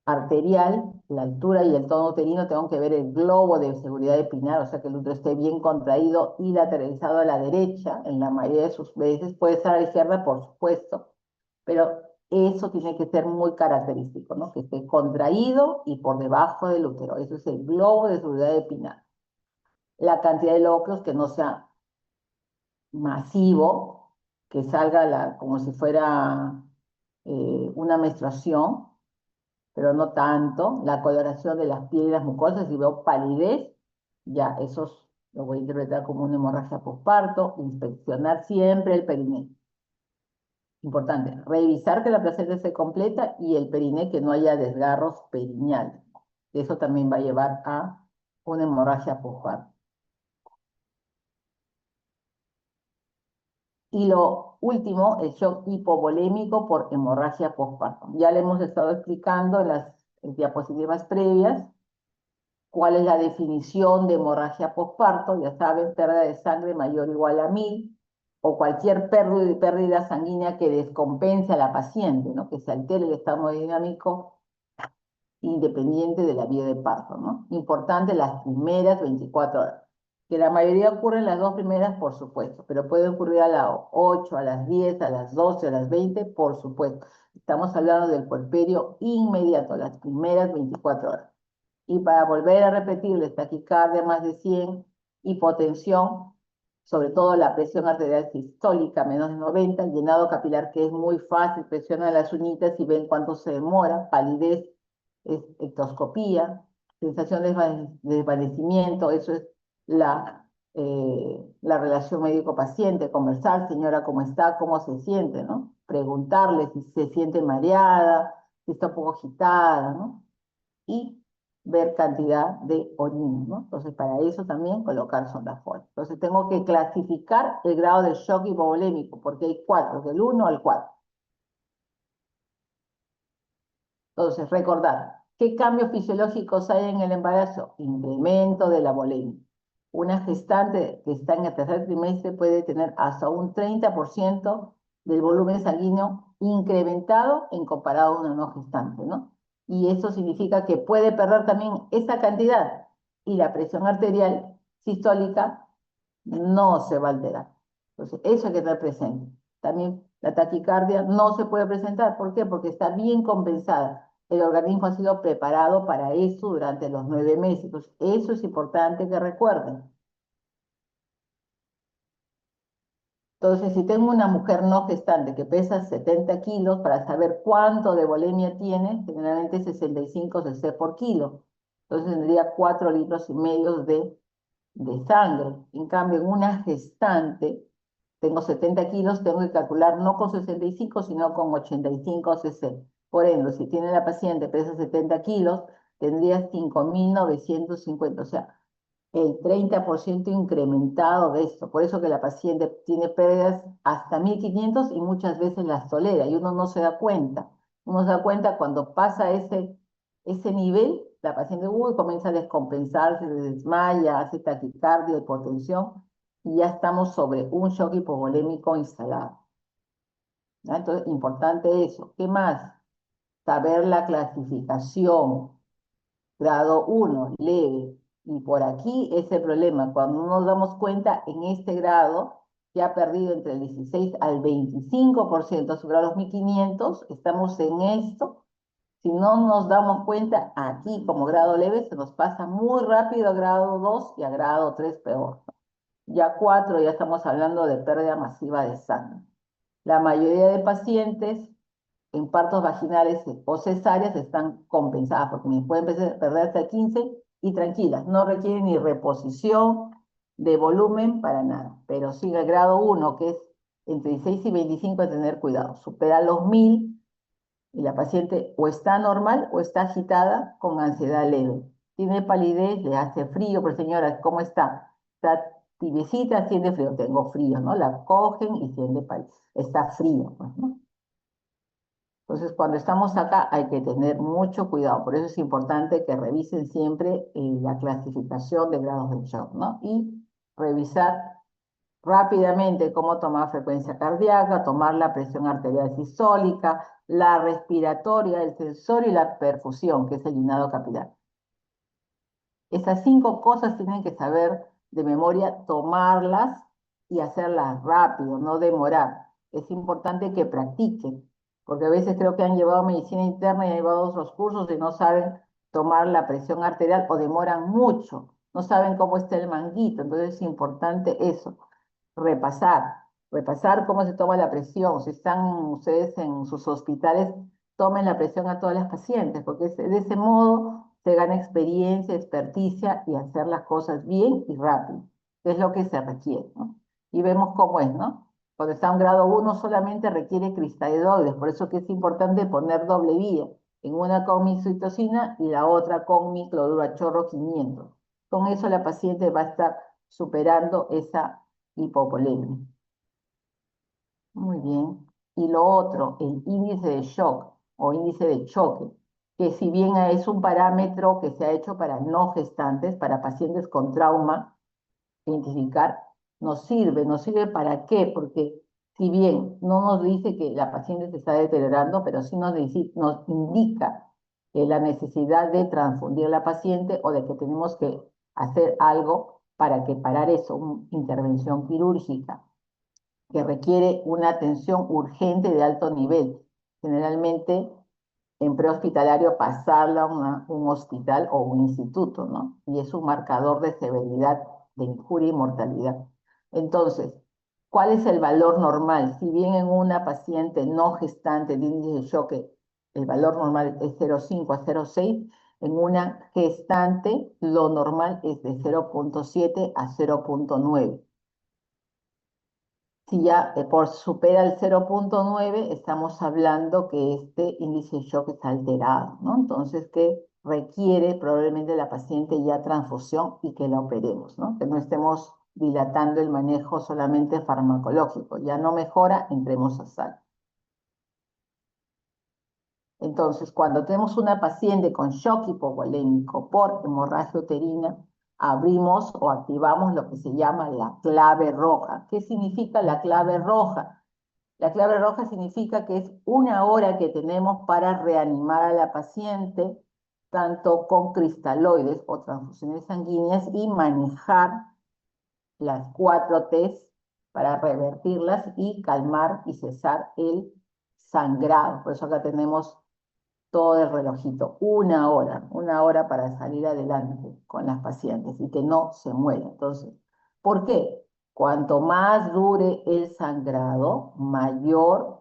arterial, la altura y el tono uterino. Tengo que ver el globo de seguridad epinar, o sea que el útero esté bien contraído y lateralizado a la derecha, en la mayoría de sus veces. Puede ser a la izquierda, por supuesto, pero eso tiene que ser muy característico, ¿no? Que esté contraído y por debajo del útero. Eso es el globo de seguridad epinar. La cantidad de lóculos que no sea masivo, que salga como si fuera una menstruación, pero no tanto. La coloración de las pieles y las mucosas, si veo palidez, ya eso lo voy a interpretar como una hemorragia postparto. Inspeccionar siempre el periné. Importante, revisar que la placenta esté completa y el periné que no haya desgarros perineales. Eso también va a llevar a una hemorragia postparto. Y lo último, el shock hipovolémico por hemorragia postparto. Ya le hemos estado explicando en las diapositivas previas cuál es la definición de hemorragia postparto. Ya saben, pérdida de sangre mayor o igual a 1000, o cualquier pérdida sanguínea que descompense a la paciente, ¿no? Que se altere el estado hemodinámico independiente de la vía de parto, ¿no? Importante las primeras 24 horas. Que la mayoría ocurre en las 2 primeras, por supuesto, pero puede ocurrir a las 8, a las 10, a las 12, a las 20, por supuesto. Estamos hablando del puerperio inmediato, las primeras 24 horas. Y para volver a repetirles, taquicardia más de 100, hipotensión, sobre todo la presión arterial sistólica menos de 90, llenado capilar que es muy fácil, presionan las uñitas y ven cuánto se demora, palidez, ectoscopía, sensación de desvanecimiento. Eso es la relación médico-paciente, conversar, señora, ¿cómo está? ¿Cómo se siente? ¿No? Preguntarle si se siente mareada, si está un poco agitada, ¿no? Y ver cantidad de orina, ¿no? Entonces, para eso también colocar sondafolio. Entonces, tengo que clasificar el grado de shock hipovolémico, porque hay 4, del 1 al 4. Entonces, recordar, ¿qué cambios fisiológicos hay en el embarazo? Incremento de la volemia. Una gestante que está en el tercer trimestre puede tener hasta un 30% del volumen sanguíneo incrementado en comparado a una no gestante, ¿no? Y eso significa que puede perder también esa cantidad y la presión arterial sistólica no se va a alterar. Entonces, eso hay que tener presente. También la taquicardia no se puede presentar. ¿Por qué? Porque está bien compensada. El organismo ha sido preparado para eso durante los 9 meses. Entonces, eso es importante que recuerden. Entonces, si tengo una mujer no gestante que pesa 70 kilos, para saber cuánto de volemia tiene, generalmente 65 cc por kilo. Entonces, tendría 4,5 litros de sangre. En cambio, en una gestante, tengo 70 kilos, tengo que calcular no con 65, sino con 85 cc. Por ende, si tiene la paciente, pesa 70 kilos, tendría 5,950, o sea, el 30% incrementado de esto. Por eso que la paciente tiene pérdidas hasta 1,500 y muchas veces las tolera y uno no se da cuenta. Uno se da cuenta cuando pasa ese nivel, la paciente comienza a descompensarse, se desmaya, hace taquicardia, hipotensión, y ya estamos sobre un shock hipovolémico instalado. ¿Ya? Entonces, importante eso. ¿Qué más? Saber la clasificación. Grado 1, leve. Y por aquí es el problema. Cuando no nos damos cuenta, en este grado que ha perdido entre el 16 al 25% sobre los 1500, estamos en esto. Si no nos damos cuenta, aquí como grado leve se nos pasa muy rápido a grado 2 y a grado 3 peor. Ya 4 ya estamos hablando de pérdida masiva de sangre. La mayoría de pacientes en partos vaginales o cesáreas están compensadas porque me pueden perder hasta 15 y tranquilas, no requieren ni reposición de volumen para nada. Pero sí el grado 1, que es entre 16 y 25, hay que tener cuidado. Supera los 1000 y la paciente o está normal o está agitada con ansiedad leve. Tiene palidez, le hace frío, pero señora, ¿cómo está? Está tibiecita, siente frío. Tengo frío, ¿no? La cogen y siente palidez. Está frío, pues, ¿no? Entonces, cuando estamos acá hay que tener mucho cuidado. Por eso es importante que revisen siempre la clasificación de grados de shock, ¿no? Y revisar rápidamente cómo tomar frecuencia cardíaca, tomar la presión arterial sistólica, la respiratoria, el sensorio y la perfusión, que es el llenado capilar. Esas 5 cosas tienen que saber de memoria, tomarlas y hacerlas rápido, no demorar. Es importante que practiquen, porque a veces creo que han llevado medicina interna y han llevado otros cursos y no saben tomar la presión arterial o demoran mucho, no saben cómo está el manguito. Entonces es importante eso, repasar cómo se toma la presión. Si están ustedes en sus hospitales, tomen la presión a todas las pacientes, porque de ese modo se gana experiencia, experticia y hacer las cosas bien y rápido, que es lo que se requiere, ¿no? Y vemos cómo es, ¿no? Cuando está en grado 1 solamente requiere cristalidoides, por eso que es importante poner doble vía, en una con micitocina y la otra con mi cloruro a chorro 500. Con eso la paciente va a estar superando esa hipopolemia. Muy bien. Y lo otro, el índice de shock o índice de choque, que si bien es un parámetro que se ha hecho para no gestantes, para pacientes con trauma, identificar, ¿nos sirve para qué? Porque si bien no nos dice que la paciente se está deteriorando, pero sí nos indica la necesidad de transfundir a la paciente o de que tenemos que hacer algo para que parar eso, una intervención quirúrgica que requiere una atención urgente de alto nivel. Generalmente en prehospitalario pasarla a un hospital o un instituto, ¿no? Y es un marcador de severidad de injuria y mortalidad. Entonces, ¿cuál es el valor normal? Si bien en una paciente no gestante de índice de choque el valor normal es 0,5 a 0,6, en una gestante lo normal es de 0,7 a 0,9. Si ya por supera el 0,9, estamos hablando que este índice de shock está alterado, ¿no? Entonces, que requiere probablemente la paciente ya transfusión y que la operemos, ¿no? Que no estemos dilatando el manejo solamente farmacológico. Ya no mejora, entremos a sal. Entonces, cuando tenemos una paciente con shock hipovolémico por hemorragia uterina, abrimos o activamos lo que se llama la clave roja. ¿Qué significa la clave roja? La clave roja significa que es una hora que tenemos para reanimar a la paciente, tanto con cristaloides o transfusiones sanguíneas, y manejar las 4 T's para revertirlas y calmar y cesar el sangrado. Por eso acá tenemos todo el relojito, una hora para salir adelante con las pacientes y que no se mueran. Entonces, ¿por qué? Cuanto más dure el sangrado, mayor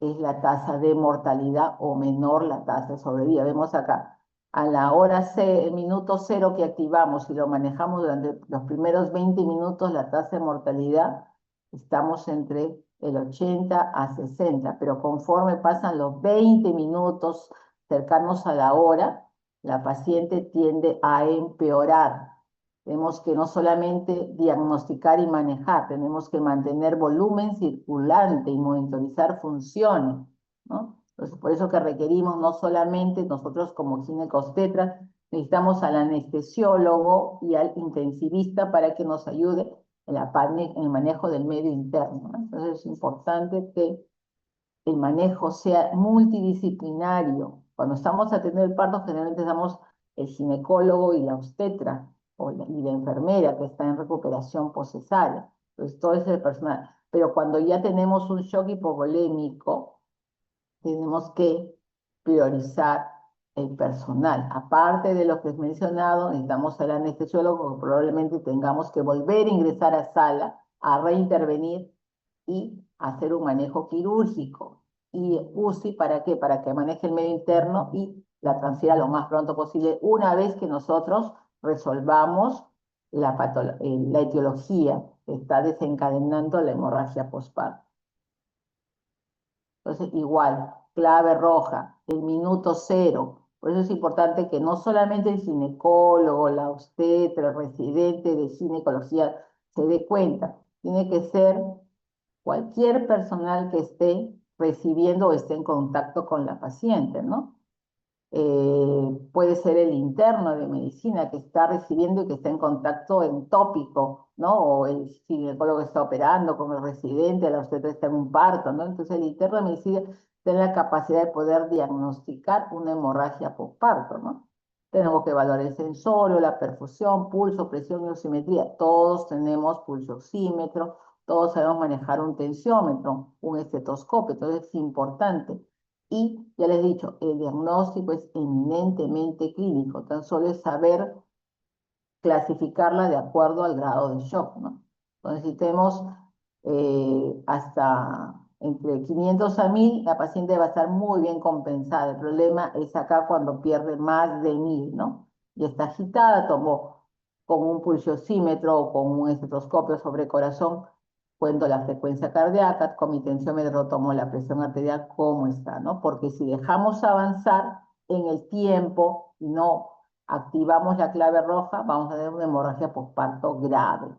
es la tasa de mortalidad o menor la tasa de sobrevida. Vemos acá, a la hora el minuto 0 que activamos y lo manejamos durante los primeros 20 minutos, la tasa de mortalidad estamos entre el 80 a 60, pero conforme pasan los 20 minutos cercanos a la hora, la paciente tiende a empeorar. Tenemos que no solamente diagnosticar y manejar, tenemos que mantener volumen circulante y monitorizar funciones, ¿no? Entonces, por eso que requerimos no solamente nosotros como ginecobstetras, necesitamos al anestesiólogo y al intensivista para que nos ayude en el manejo del medio interno, ¿no? Entonces es importante que el manejo sea multidisciplinario. Cuando estamos atendiendo el parto, generalmente damos el ginecólogo y la obstetra y la enfermera que está en recuperación poscesárea. Entonces, todo es el personal. Pero cuando ya tenemos un shock hipovolémico, tenemos que priorizar el personal. Aparte de lo que he mencionado, necesitamos al anestesiólogo, probablemente tengamos que volver a ingresar a sala, a reintervenir y hacer un manejo quirúrgico. Y UCI, ¿para qué? Para que maneje el medio interno y la transfiera lo más pronto posible, una vez que nosotros resolvamos la etiología que está desencadenando la hemorragia postparto. Entonces, igual, clave roja, el minuto cero. Por eso es importante que no solamente el ginecólogo, la obstetra, el residente de ginecología se dé cuenta. Tiene que ser cualquier personal que esté recibiendo o esté en contacto con la paciente, ¿no? Puede ser el interno de medicina que está recibiendo y que está en contacto en tópico, ¿no? O el ginecólogo está operando con el residente, la obstetra está en un parto, ¿no? Entonces el interno de medicina tiene la capacidad de poder diagnosticar una hemorragia postparto, ¿no? Tenemos que evaluar el sensorio, la perfusión, pulso, presión y oximetría. Todos tenemos pulso oxímetro, todos sabemos manejar un tensiómetro, un estetoscopio, entonces es importante. Y ya les he dicho, el diagnóstico es eminentemente clínico, tan solo es saber clasificarla de acuerdo al grado de shock, ¿no? Entonces, si tenemos hasta entre 500 a 1000, la paciente va a estar muy bien compensada. El problema es acá cuando pierde más de 1000, ¿no? Y está agitada, tomó con un pulsiosímetro o con un estetoscopio sobre corazón, cuento la frecuencia cardíaca, con mi tensiómetro tomo la presión arterial, cómo está, ¿no? Porque si dejamos avanzar en el tiempo y no activamos la clave roja, vamos a tener una hemorragia postparto grave.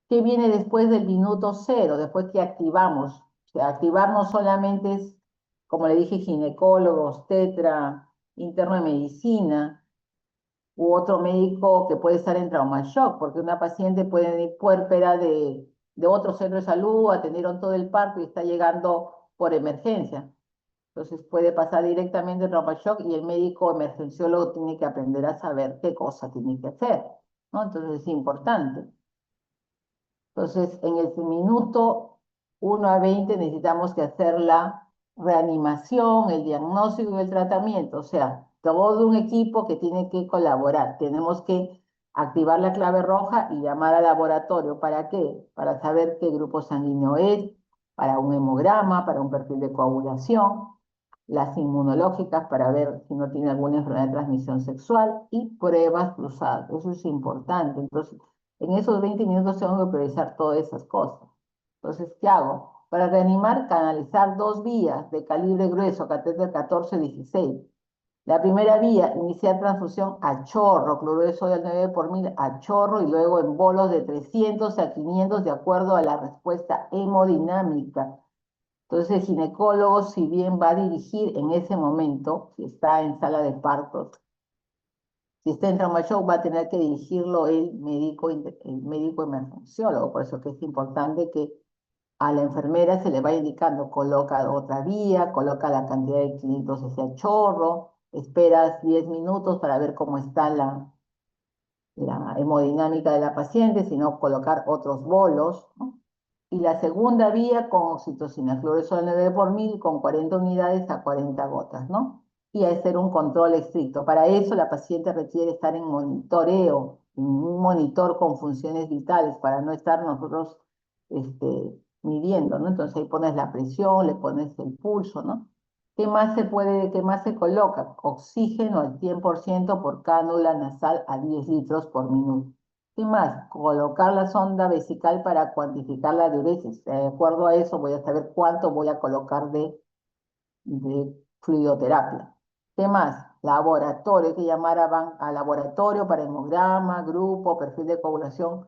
¿Qué viene después del minuto cero? Después que activamos. O sea, activar no solamente es, como le dije, ginecólogo, obstetra, interno de medicina, u otro médico que puede estar en trauma shock, porque una paciente puede venir puérpera de otro centro de salud, atendieron todo el parto y está llegando por emergencia. Entonces puede pasar directamente a trauma shock y el médico emergenciólogo tiene que aprender a saber qué cosa tiene que hacer, ¿no? Entonces es importante. Entonces, en el minuto 1 a 20 necesitamos que hacer la reanimación, el diagnóstico y el tratamiento. O sea, todo un equipo que tiene que colaborar. Tenemos que activar la clave roja y llamar al laboratorio. ¿Para qué? Para saber qué grupo sanguíneo es, para un hemograma, para un perfil de coagulación, las inmunológicas para ver si no tiene alguna enfermedad de transmisión sexual y pruebas cruzadas. Eso es importante. Entonces, en esos 20 minutos tengo que priorizar todas esas cosas. Entonces, ¿qué hago? Para reanimar, canalizar 2 vías de calibre grueso, catéter 14-16. La primera vía, iniciar transfusión a chorro, cloruro de sodio al 9 por 1000 a chorro y luego en bolos de 300 a 500 de acuerdo a la respuesta hemodinámica. Entonces el ginecólogo, si bien va a dirigir en ese momento, si está en sala de partos, si está en trauma shock, va a tener que dirigirlo el médico emergenciólogo. Por eso que es importante que a la enfermera se le vaya indicando, coloca otra vía, coloca la cantidad de 500 hacia chorro, esperas 10 minutos para ver cómo está la hemodinámica de la paciente, sino colocar otros bolos, ¿no? Y la segunda vía con oxitocina, fluoresol 9 por 1000 con 40 unidades a 40 gotas, ¿no? Y hacer un control estricto. Para eso la paciente requiere estar en monitoreo, en un monitor con funciones vitales, para no estar nosotros midiendo, ¿no? Entonces ahí pones la presión, le pones el pulso, ¿no? ¿Qué más se coloca? Oxígeno al 100% por cánula nasal a 10 litros por minuto. ¿Qué más? Colocar la sonda vesical para cuantificar la diuresis. De acuerdo a eso voy a saber cuánto voy a colocar de fluidoterapia. ¿Qué más? Laboratorio, hay que llamar a laboratorio para hemograma, grupo, perfil de coagulación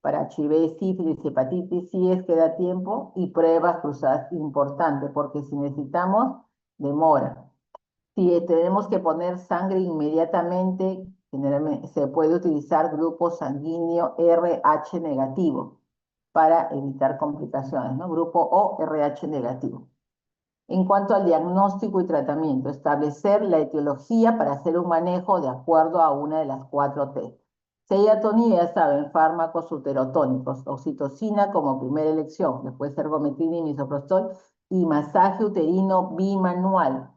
para HIV, sífilis, hepatitis, si es que da tiempo, y pruebas cruzadas, importante, porque si necesitamos, demora. Si tenemos que poner sangre inmediatamente, generalmente se puede utilizar grupo sanguíneo RH negativo para evitar complicaciones, ¿no? Grupo O RH negativo. En cuanto al diagnóstico y tratamiento, establecer la etiología para hacer un manejo de acuerdo a una de las 4 T. Si hay atonía, ya saben, fármacos uterotónicos, oxitocina como primera elección, después ergometrina y misoprostol, y masaje uterino bimanual.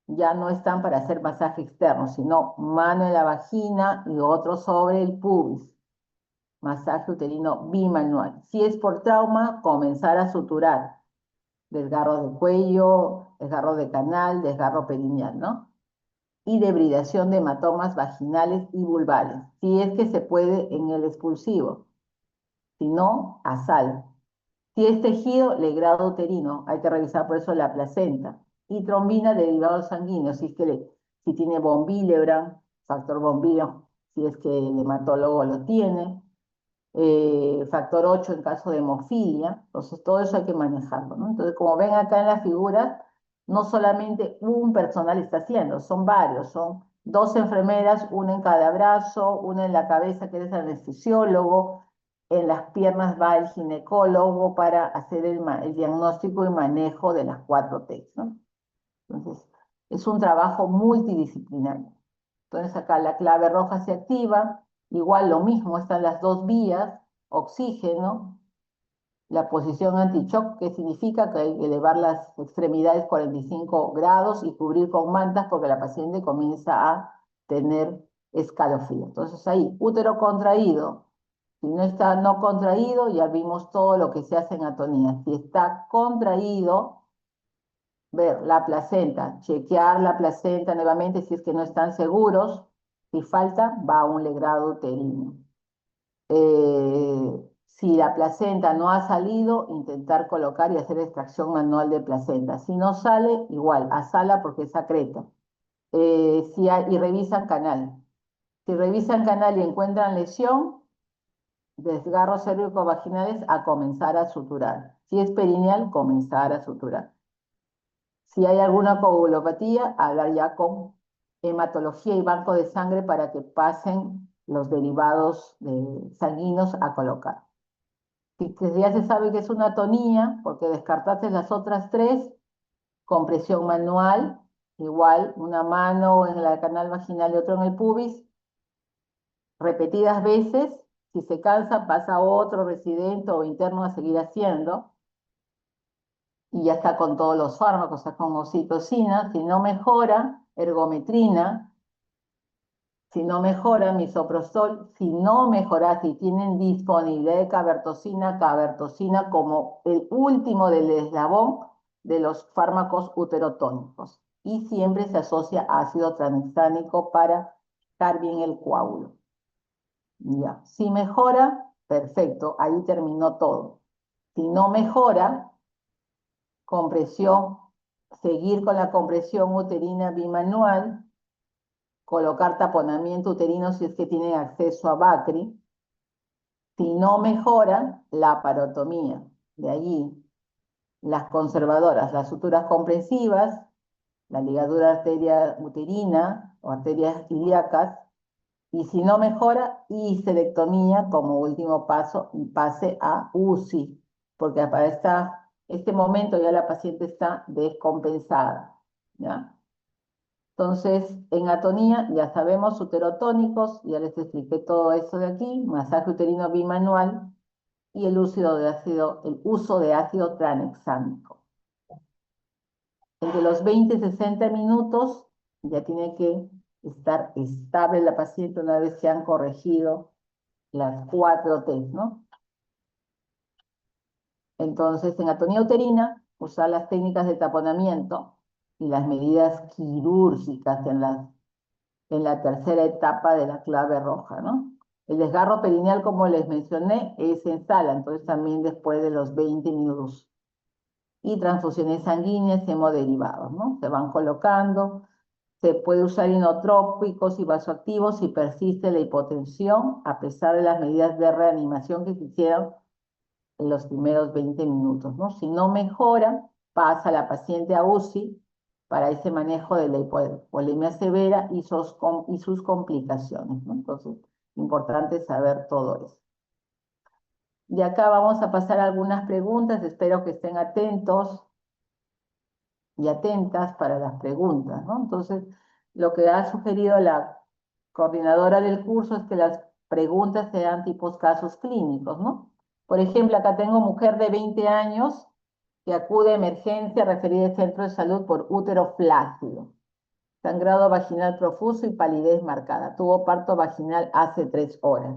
Ya no están para hacer masaje externo, sino mano en la vagina y otro sobre el pubis. Masaje uterino bimanual. Si es por trauma, comenzar a suturar. Desgarro de cuello, desgarro de canal, desgarro perineal, ¿no? Y debridación de hematomas vaginales y vulvales, si es que se puede en el expulsivo. Si no, a sal. Si es tejido, legrado uterino, hay que revisar por eso la placenta. Y trombina de derivados sanguíneos, si tiene von Willebrand, factor von Willebrand, si es que el hematólogo lo tiene, factor 8 en caso de hemofilia, entonces todo eso hay que manejarlo, ¿no? Entonces, como ven acá en las figuras, no solamente un personal está haciendo, son varios, son 2 enfermeras, una en cada brazo, una en la cabeza que es el anestesiólogo, en las piernas va el ginecólogo para hacer el diagnóstico y manejo de las 4 T, ¿no? Entonces, es un trabajo multidisciplinario. Entonces acá la clave roja se activa, igual lo mismo, están las 2 vías, oxígeno, la posición anti-shock, que significa que hay que elevar las extremidades 45 grados y cubrir con mantas porque la paciente comienza a tener escalofrío. Entonces ahí, útero contraído. Si no está no contraído, ya vimos todo lo que se hace en atonía. Si está contraído, ver la placenta, chequear la placenta nuevamente si es que no están seguros. Si falta, va a un legrado uterino. Si la placenta no ha salido, intentar colocar y hacer extracción manual de placenta. Si no sale, igual, a sala porque secreta. Y revisan canal. Si revisan canal y encuentran lesión, desgarros cérvico-vaginales, a comenzar a suturar. Si es perineal, comenzar a suturar. Si hay alguna coagulopatía, hablar ya con hematología y banco de sangre para que pasen los derivados sanguíneos a colocar. Si ya se sabe que es una atonía, porque descartaste las otras 3, compresión manual, igual una mano en el canal vaginal y otro en el pubis, repetidas veces. Si se cansa, pasa a otro residente o interno a seguir haciendo. Y ya está con todos los fármacos, está con oxitocina. Si no mejora, ergometrina. Si no mejora, misoprostol. Si no mejora, si tienen disponibilidad de cabertosina como el último del eslabón de los fármacos uterotónicos. Y siempre se asocia a ácido tranexámico para dar bien el coágulo. Ya. Si mejora, perfecto, ahí terminó todo. Si no mejora, compresión, seguir con la compresión uterina bimanual, colocar taponamiento uterino si es que tienen acceso a Bacri. Si no mejora, la parotomía. De allí, las conservadoras, las suturas comprensivas, la ligadura arteria uterina o arterias ilíacas. Y si no mejora, histerectomía como último paso y pase a UCI, porque para este momento ya la paciente está descompensada, ¿ya? Entonces, en atonía ya sabemos uterotónicos, ya les expliqué todo eso de aquí, masaje uterino bimanual y el uso de ácido tranexámico. Entre los 20 y 60 minutos ya tiene que estar estable la paciente una vez que han corregido las 4 T, ¿no? Entonces, en atonía uterina, usar las técnicas de taponamiento y las medidas quirúrgicas en la tercera etapa de la clave roja, ¿no? El desgarro perineal, como les mencioné, es en sala, entonces también después de los 20 minutos. Y transfusiones sanguíneas, hemoderivados, ¿no? Se van colocando. Se puede usar inotrópicos y vasoactivos si persiste la hipotensión, a pesar de las medidas de reanimación que se hicieron en los primeros 20 minutos, ¿no? Si no mejora, pasa la paciente a UCI para ese manejo de la hipovolemia severa y sus complicaciones, ¿no? Entonces, importante saber todo eso. Y acá vamos a pasar a algunas preguntas, espero que estén atentos y atentas para las preguntas, ¿no? Entonces, lo que ha sugerido la coordinadora del curso, es que las preguntas sean tipos casos clínicos, ¿no? Por ejemplo, acá tengo mujer de 20 años que acude a emergencia referida al centro de salud por útero flácido, sangrado vaginal profuso y palidez marcada. Tuvo parto vaginal hace 3 horas.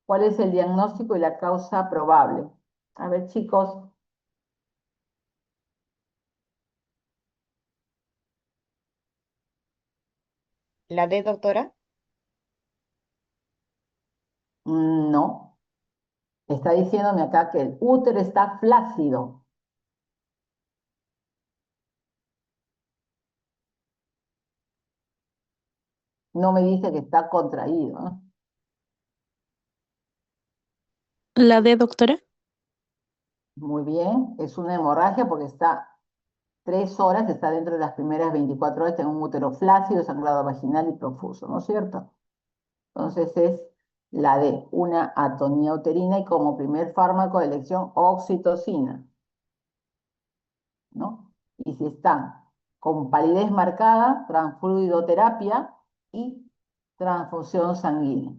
¿Cuál es el diagnóstico y la causa probable? A ver, chicos. ¿La D, doctora? No. Está diciéndome acá que el útero está flácido. No me dice que está contraído, ¿no? La D, doctora. Muy bien, es una hemorragia porque está 3 horas, está dentro de las primeras 24 horas, tiene un útero flácido, sangrado vaginal y profuso, ¿no es cierto? Entonces es la D, una atonía uterina y como primer fármaco de elección, oxitocina, ¿no? Y si están con palidez marcada, transfluidoterapia y transfusión sanguínea.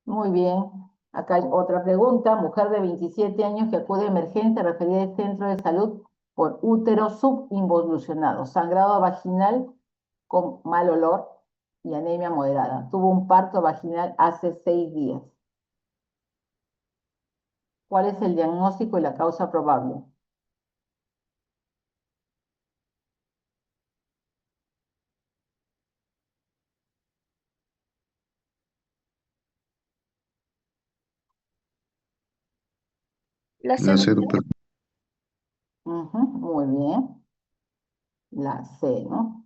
Muy bien. Acá hay otra pregunta. Mujer de 27 años que acude a emergencia referida al centro de salud por útero subinvolucionado, sangrado vaginal con mal olor y anemia moderada. Tuvo un parto vaginal hace 6 días. ¿Cuál es el diagnóstico y la causa probable? La C, La C, doctora. doctora. Muy bien. La C, ¿no?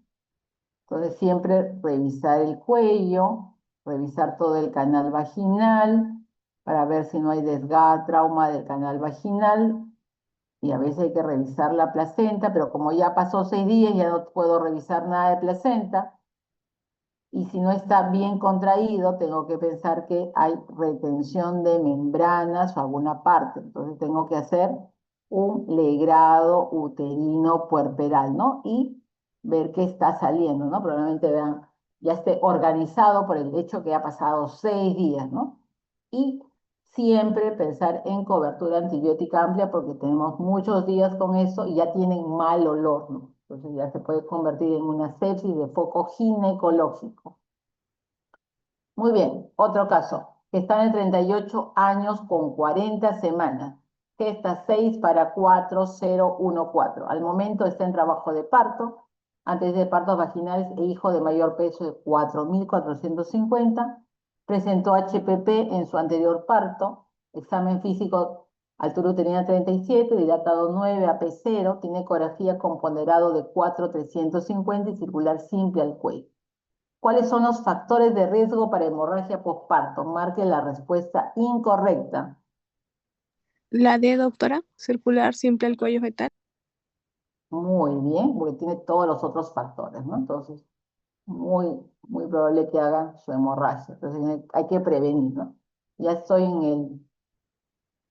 Entonces siempre revisar el cuello, revisar todo el canal vaginal para ver si no hay desgarro, trauma del canal vaginal. Y a veces hay que revisar la placenta, pero como ya pasó 6 días, ya no puedo revisar nada de placenta. Y si no está bien contraído, tengo que pensar que hay retención de membranas o alguna parte. Entonces tengo que hacer un legrado uterino puerperal, ¿no? Y ver qué está saliendo, ¿no? Probablemente vean, ya esté organizado por el hecho que ha pasado 6 días, ¿no? Y siempre pensar en cobertura antibiótica amplia porque tenemos muchos días con eso y ya tienen mal olor, ¿no? Entonces ya se puede convertir en una sepsis de foco ginecológico. Muy bien, otro caso. Están en 38 años con 40 semanas. Gesta 6 para 4014. Al momento está en trabajo de parto, antes de partos vaginales e hijo de mayor peso de 4450. Presentó HPP en su anterior parto. Examen físico, altura uterina 37, dilatado 9, AP0. Tiene ecografía con ponderado de 4350 y circular simple al cuello. ¿Cuáles son los factores de riesgo para hemorragia postparto? Marque la respuesta incorrecta. La D, doctora. Circular simple al cuello fetal. Muy bien, porque tiene todos los otros factores, ¿no? Entonces, muy probable que hagan su hemorragia. Entonces, hay que prevenir, ¿no? Ya estoy en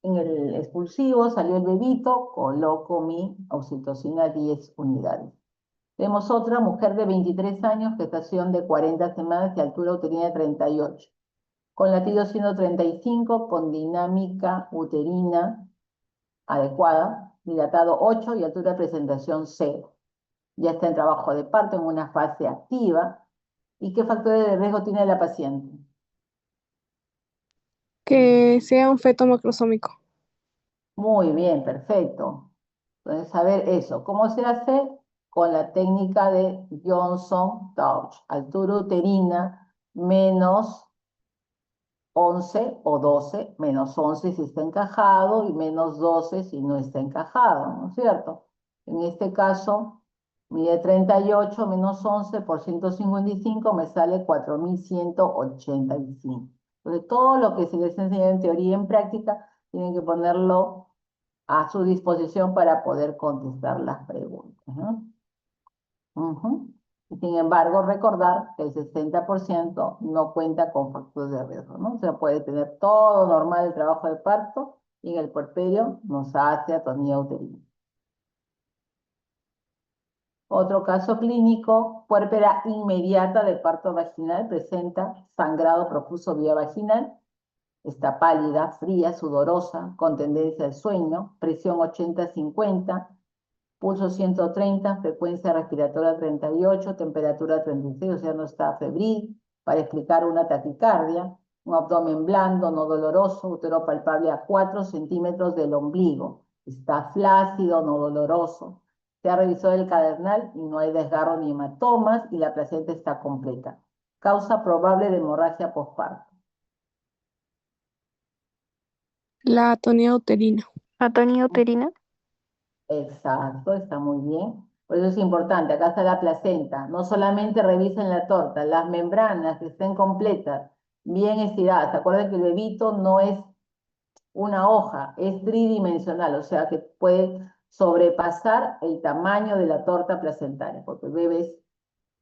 el expulsivo, salió el bebito, coloco mi oxitocina 10 unidades. Tenemos otra mujer de 23 años, gestación de 40 semanas y altura uterina de 38. Con latido 135, con dinámica uterina adecuada, dilatado 8 y altura de presentación 0. Ya está en trabajo de parto en una fase activa. ¿Y qué factores de riesgo tiene la paciente? Que sea un feto macrosómico. Muy bien, perfecto. Entonces, saber eso. ¿Cómo se hace? Con la técnica de Johnson-Touch. Altura uterina menos 11 o 12, menos 11 si está encajado y menos 12 si no está encajado, ¿no es cierto? En este caso, mide 38 menos 11 por 155 me sale 4185. Entonces, todo lo que se les enseña en teoría y en práctica, tienen que ponerlo a su disposición para poder contestar las preguntas, ¿no? Sin embargo, recordar que el 60% no cuenta con factores de riesgo, ¿no? O sea, puede tener todo normal el trabajo de parto y en el puerperio nos hace atonía uterina. Otro caso clínico puérpera inmediata de parto vaginal, presenta sangrado profuso vía vaginal, está pálida, fría, sudorosa, con tendencia al sueño, presión 80-50, pulso 130, frecuencia respiratoria 38, temperatura 36, o sea, no está febril, para explicar una taquicardia, un abdomen blando, no doloroso, útero palpable a 4 centímetros del ombligo, está flácido, no doloroso, se ha revisado el cadernal y no hay desgarro ni hematomas y la placenta está completa. Causa probable de hemorragia postparto. La atonía uterina. Atonía uterina. Exacto, está muy bien. Por eso es importante, acá está la placenta. No solamente revisen la torta, las membranas que estén completas, bien estiradas. Acuérdense que el bebito no es una hoja, es tridimensional, o sea que puede sobrepasar el tamaño de la torta placentaria, porque el bebé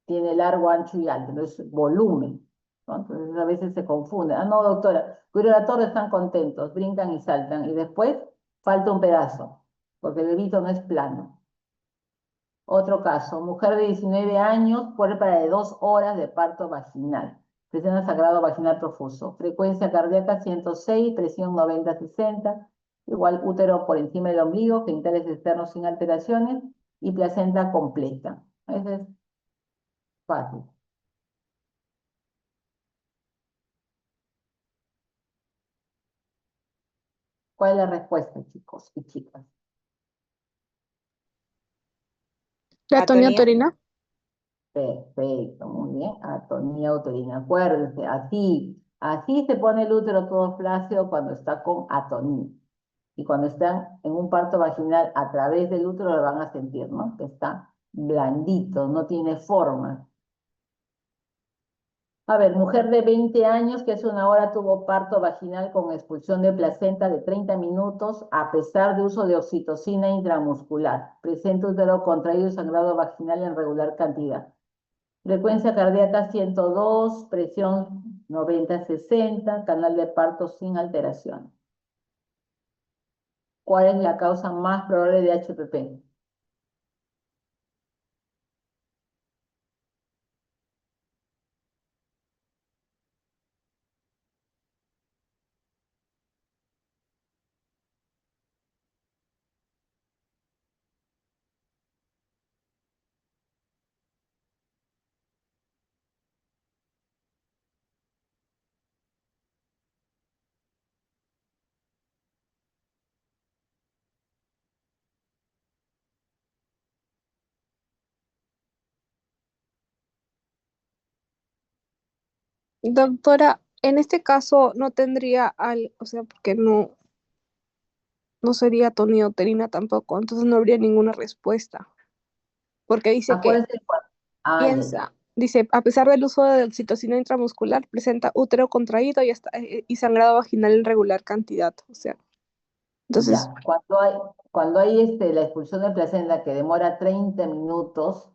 tiene largo, ancho y alto, entonces volumen, ¿no? Entonces a veces se confunde. Ah, no, doctora, pero la torta están contentos, brincan y saltan, y después falta un pedazo, porque el bebito no es plano. Otro caso, mujer de 19 años, puérpera de 2 horas de parto vaginal. Presenta sangrado vaginal profuso. Frecuencia cardíaca 106, presión 90-60. Igual útero por encima del ombligo, genitales externos sin alteraciones y placenta completa. Eso es fácil. ¿Cuál es la respuesta, chicos y chicas? La atonía Atonía. uterina. Perfecto, muy bien. Atonía uterina. Acuérdense, así se pone el útero todo flácido cuando está con atonía. Y cuando están en un parto vaginal a través del útero lo van a sentir, ¿no? Que está blandito, no tiene forma. A ver, mujer de 20 años que hace una hora tuvo parto vaginal con expulsión de placenta de 30 minutos a pesar de uso de oxitocina intramuscular. Presenta útero contraído y sangrado vaginal en regular cantidad. Frecuencia cardíaca 102, presión 90-60, canal de parto sin alteración. ¿Cuál es la causa más probable de HPP? Doctora, en este caso no tendría o sea, porque no sería atonía uterina tampoco, entonces no habría ninguna respuesta. Porque dice que Acuérdense, ya, ya. dice, a pesar del uso de oxitocina intramuscular, presenta útero contraído y sangrado vaginal en regular cantidad. O sea, entonces, Ya, cuando hay la expulsión de placenta que demora 30 minutos,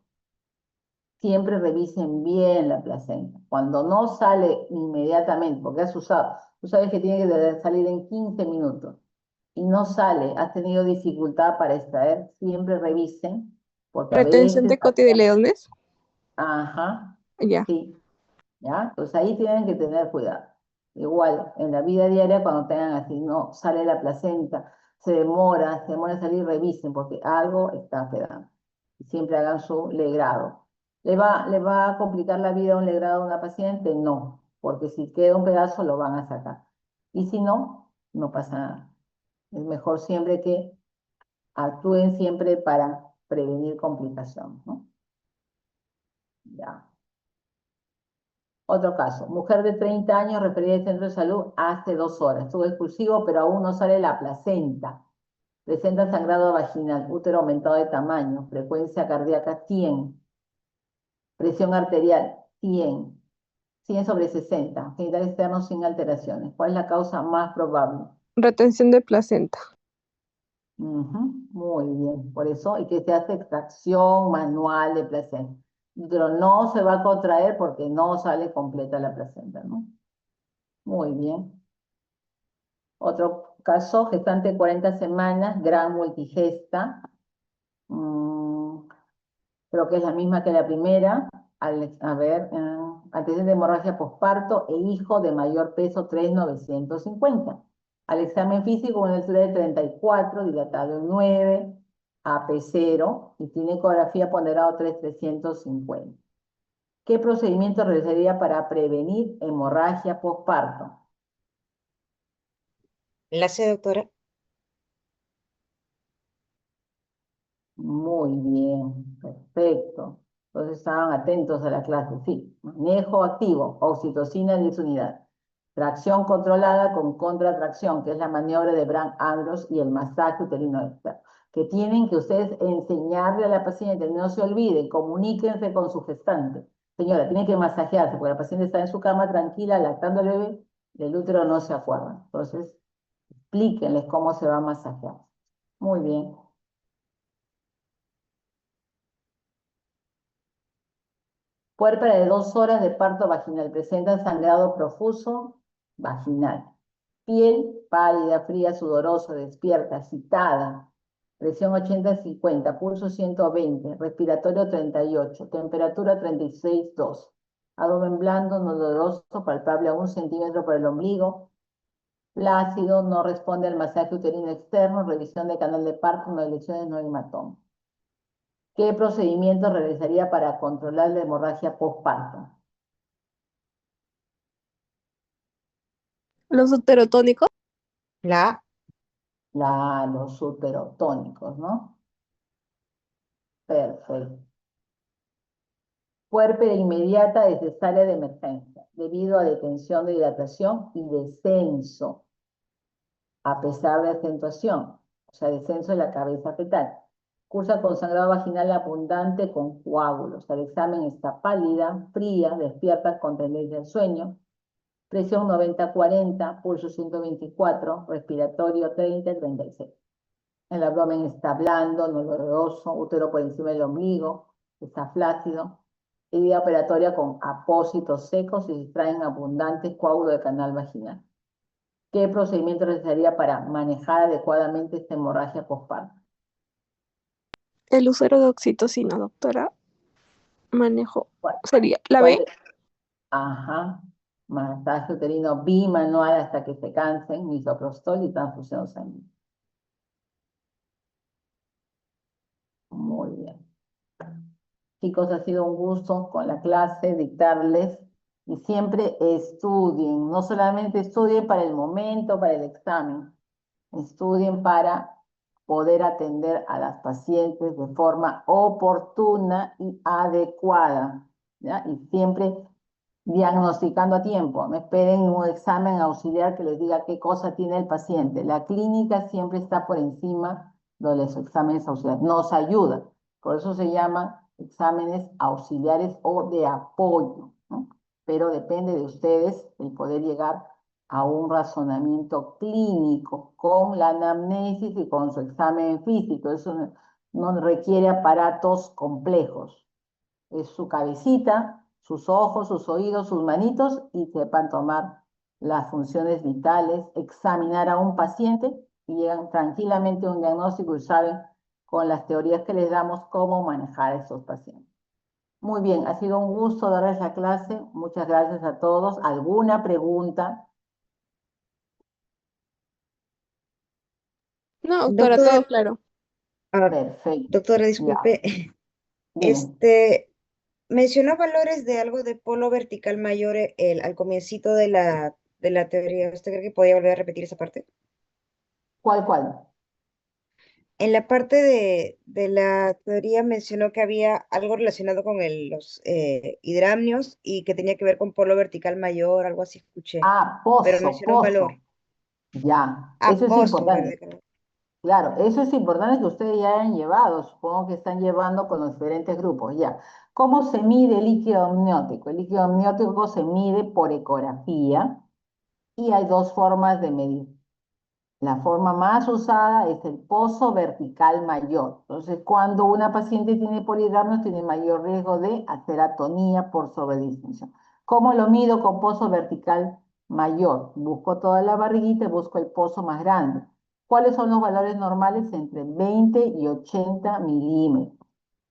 siempre revisen bien la placenta. Cuando no sale inmediatamente, porque has usado, tú sabes que tiene que salir en 15 minutos, y no sale, has tenido dificultad para extraer, siempre revisen, porque a retención veces, de cotidileones, ajá, ya. sí, ¿ya? Entonces ahí tienen que tener cuidado. Igual, en la vida diaria, cuando tengan así, no, sale la placenta, se demora en salir, revisen, porque algo está quedando. Y siempre hagan su legrado. ¿Le va a complicar la vida un legrado a una paciente? No, porque si queda un pedazo lo van a sacar. Y si no, no pasa nada. Es mejor siempre que actúen siempre para prevenir complicaciones, ¿no? Ya. Otro caso, mujer de 30 años referida al centro de salud hace 2 horas. Estuvo expulsivo, pero aún no sale la placenta. Presenta sangrado vaginal, útero aumentado de tamaño, frecuencia cardíaca 100, presión arterial 100, 100/60, genital externo sin alteraciones. ¿Cuál es la causa más probable? Retención de placenta. Ujú, muy bien, por eso, y que se hace extracción manual de placenta. Pero no se va a contraer porque no sale completa la placenta, ¿no? Muy bien. Otro caso, gestante 40 semanas, gran multigesta. Creo que es la misma que la primera. A ver, antecedente de hemorragia posparto e hijo de mayor peso 3,950. Al examen físico, una altura de 34, dilatado en 9, AP0 y tiene ecografía ponderado 3,350. ¿Qué procedimiento realizaría para prevenir hemorragia posparto? La C, doctora. Muy bien, perfecto. Entonces estaban atentos a la clase. Sí, manejo activo, oxitocina 10 unidades. Tracción controlada con contratracción, que es la maniobra de Brand-Andrews y el masaje uterino externo. Que tienen que ustedes enseñarle a la paciente, no se olviden, comuníquense con su gestante. Señora, tiene que masajearse, porque la paciente está en su cama tranquila, lactando al bebé, del útero no se acuerda. Entonces, explíquenles cómo se va a masajear. Muy bien. Puérpera de 2 horas de parto vaginal. Presenta sangrado profuso vaginal. Piel pálida, fría, sudorosa, despierta, agitada. Presión 80-50, pulso 120, respiratorio 38, temperatura 36,2. Abdomen blando, no doloroso, palpable a 1 centímetro por el ombligo. Plácido, no responde al masaje uterino externo, revisión de canal de parto, no hay lesiones, no hay hematoma. ¿Qué procedimiento realizaría para controlar la hemorragia postparto? Los uterotónicos. La A. Los uterotónicos, ¿no? Perfecto. Puérpera inmediata de cesárea de emergencia, debido a detención de hidratación y descenso, a pesar de acentuación, o sea, descenso de la cabeza fetal. Cursa con sangrado vaginal abundante con coágulos. Al examen está pálida, fría, despierta con tendencia al sueño. Presión 90-40, pulso 124, respiratorio 30-36. El abdomen está blando, no doloroso, útero por encima del ombligo, está flácido. Herida operatoria con apósitos secos y se extraen abundantes coágulos de canal vaginal. ¿Qué procedimiento realizaría para manejar adecuadamente esta hemorragia postparto? El uso de oxitocina, doctora. Manejo. ¿Cuál, Sería la cuál B. Ajá. Masaje uterino bimanual hasta que se cansen, misoprostol y transfusión sanguínea. Muy bien. Chicos, ha sido un gusto con la clase dictarles y siempre estudien, no solamente estudien para el momento, para el examen, estudien para poder atender a las pacientes de forma oportuna y adecuada, ¿ya? Y siempre diagnosticando a tiempo. No esperen un examen auxiliar que les diga qué cosa tiene el paciente. La clínica siempre está por encima de los exámenes auxiliares. Nos ayuda. Por eso se llaman exámenes auxiliares o de apoyo, ¿no? Pero depende de ustedes el poder llegar a un razonamiento clínico con la anamnesis y con su examen físico. Eso no requiere aparatos complejos. Es su cabecita, sus ojos, sus oídos, sus manitos y sepan tomar las funciones vitales, examinar a un paciente y llegan tranquilamente a un diagnóstico y saben con las teorías que les damos cómo manejar a esos pacientes. Muy bien, ha sido un gusto darles la clase. Muchas gracias a todos. ¿Alguna pregunta? No, doctora, todo Doctora, claro. Perfecto. doctora, Ya, disculpe. dime. Mencionó valores de algo de polo vertical mayor al comiencito de la teoría. ¿Usted cree que podía volver a repetir esa parte? ¿Cuál? En la parte de la teoría mencionó que había algo relacionado con los hidramnios y que tenía que ver con polo vertical mayor, algo así escuché, Ah, pero pozo, mencionó un valor. pozo. Ya, Ah, eso es pozo importante. vertical. Claro, eso es importante que ustedes ya hayan llevado, supongo que están llevando con los diferentes grupos, ya. ¿Cómo se mide el líquido amniótico? El líquido amniótico se mide por ecografía y hay dos formas de medir. La forma más usada es el pozo vertical mayor. Entonces, cuando una paciente tiene polidramnios, tiene mayor riesgo de atonía por sobredistensión. ¿Cómo lo mido con pozo vertical mayor? Busco toda la barriguita y busco el pozo más grande. ¿Cuáles son los valores normales? Entre 20 y 80 milímetros.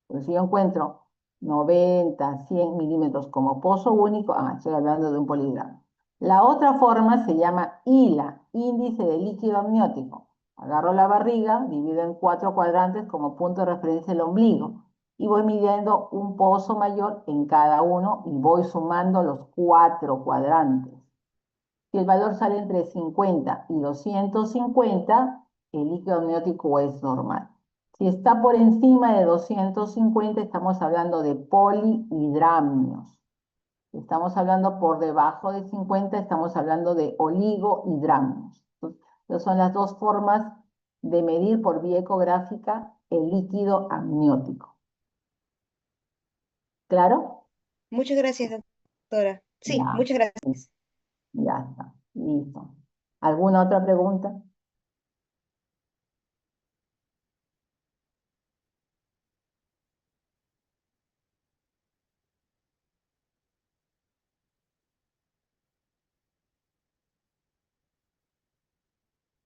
Entonces, si yo encuentro 90, 100 milímetros como pozo único, estoy hablando de un poligramo. La otra forma se llama ILA, índice de líquido amniótico. Agarro la barriga, divido en 4 cuadrantes como punto de referencia el ombligo y voy midiendo un pozo mayor en cada uno y voy sumando los 4 cuadrantes. Si el valor sale entre 50 y 250, el líquido amniótico es normal. Si está por encima de 250, estamos hablando de polihidramnios. Si estamos hablando por debajo de 50, estamos hablando de oligohidramnios. Entonces, son las dos formas de medir por vía ecográfica el líquido amniótico. ¿Claro? Muchas gracias, doctora. Sí, Ya, muchas gracias. ya está. Listo. ¿Alguna otra pregunta?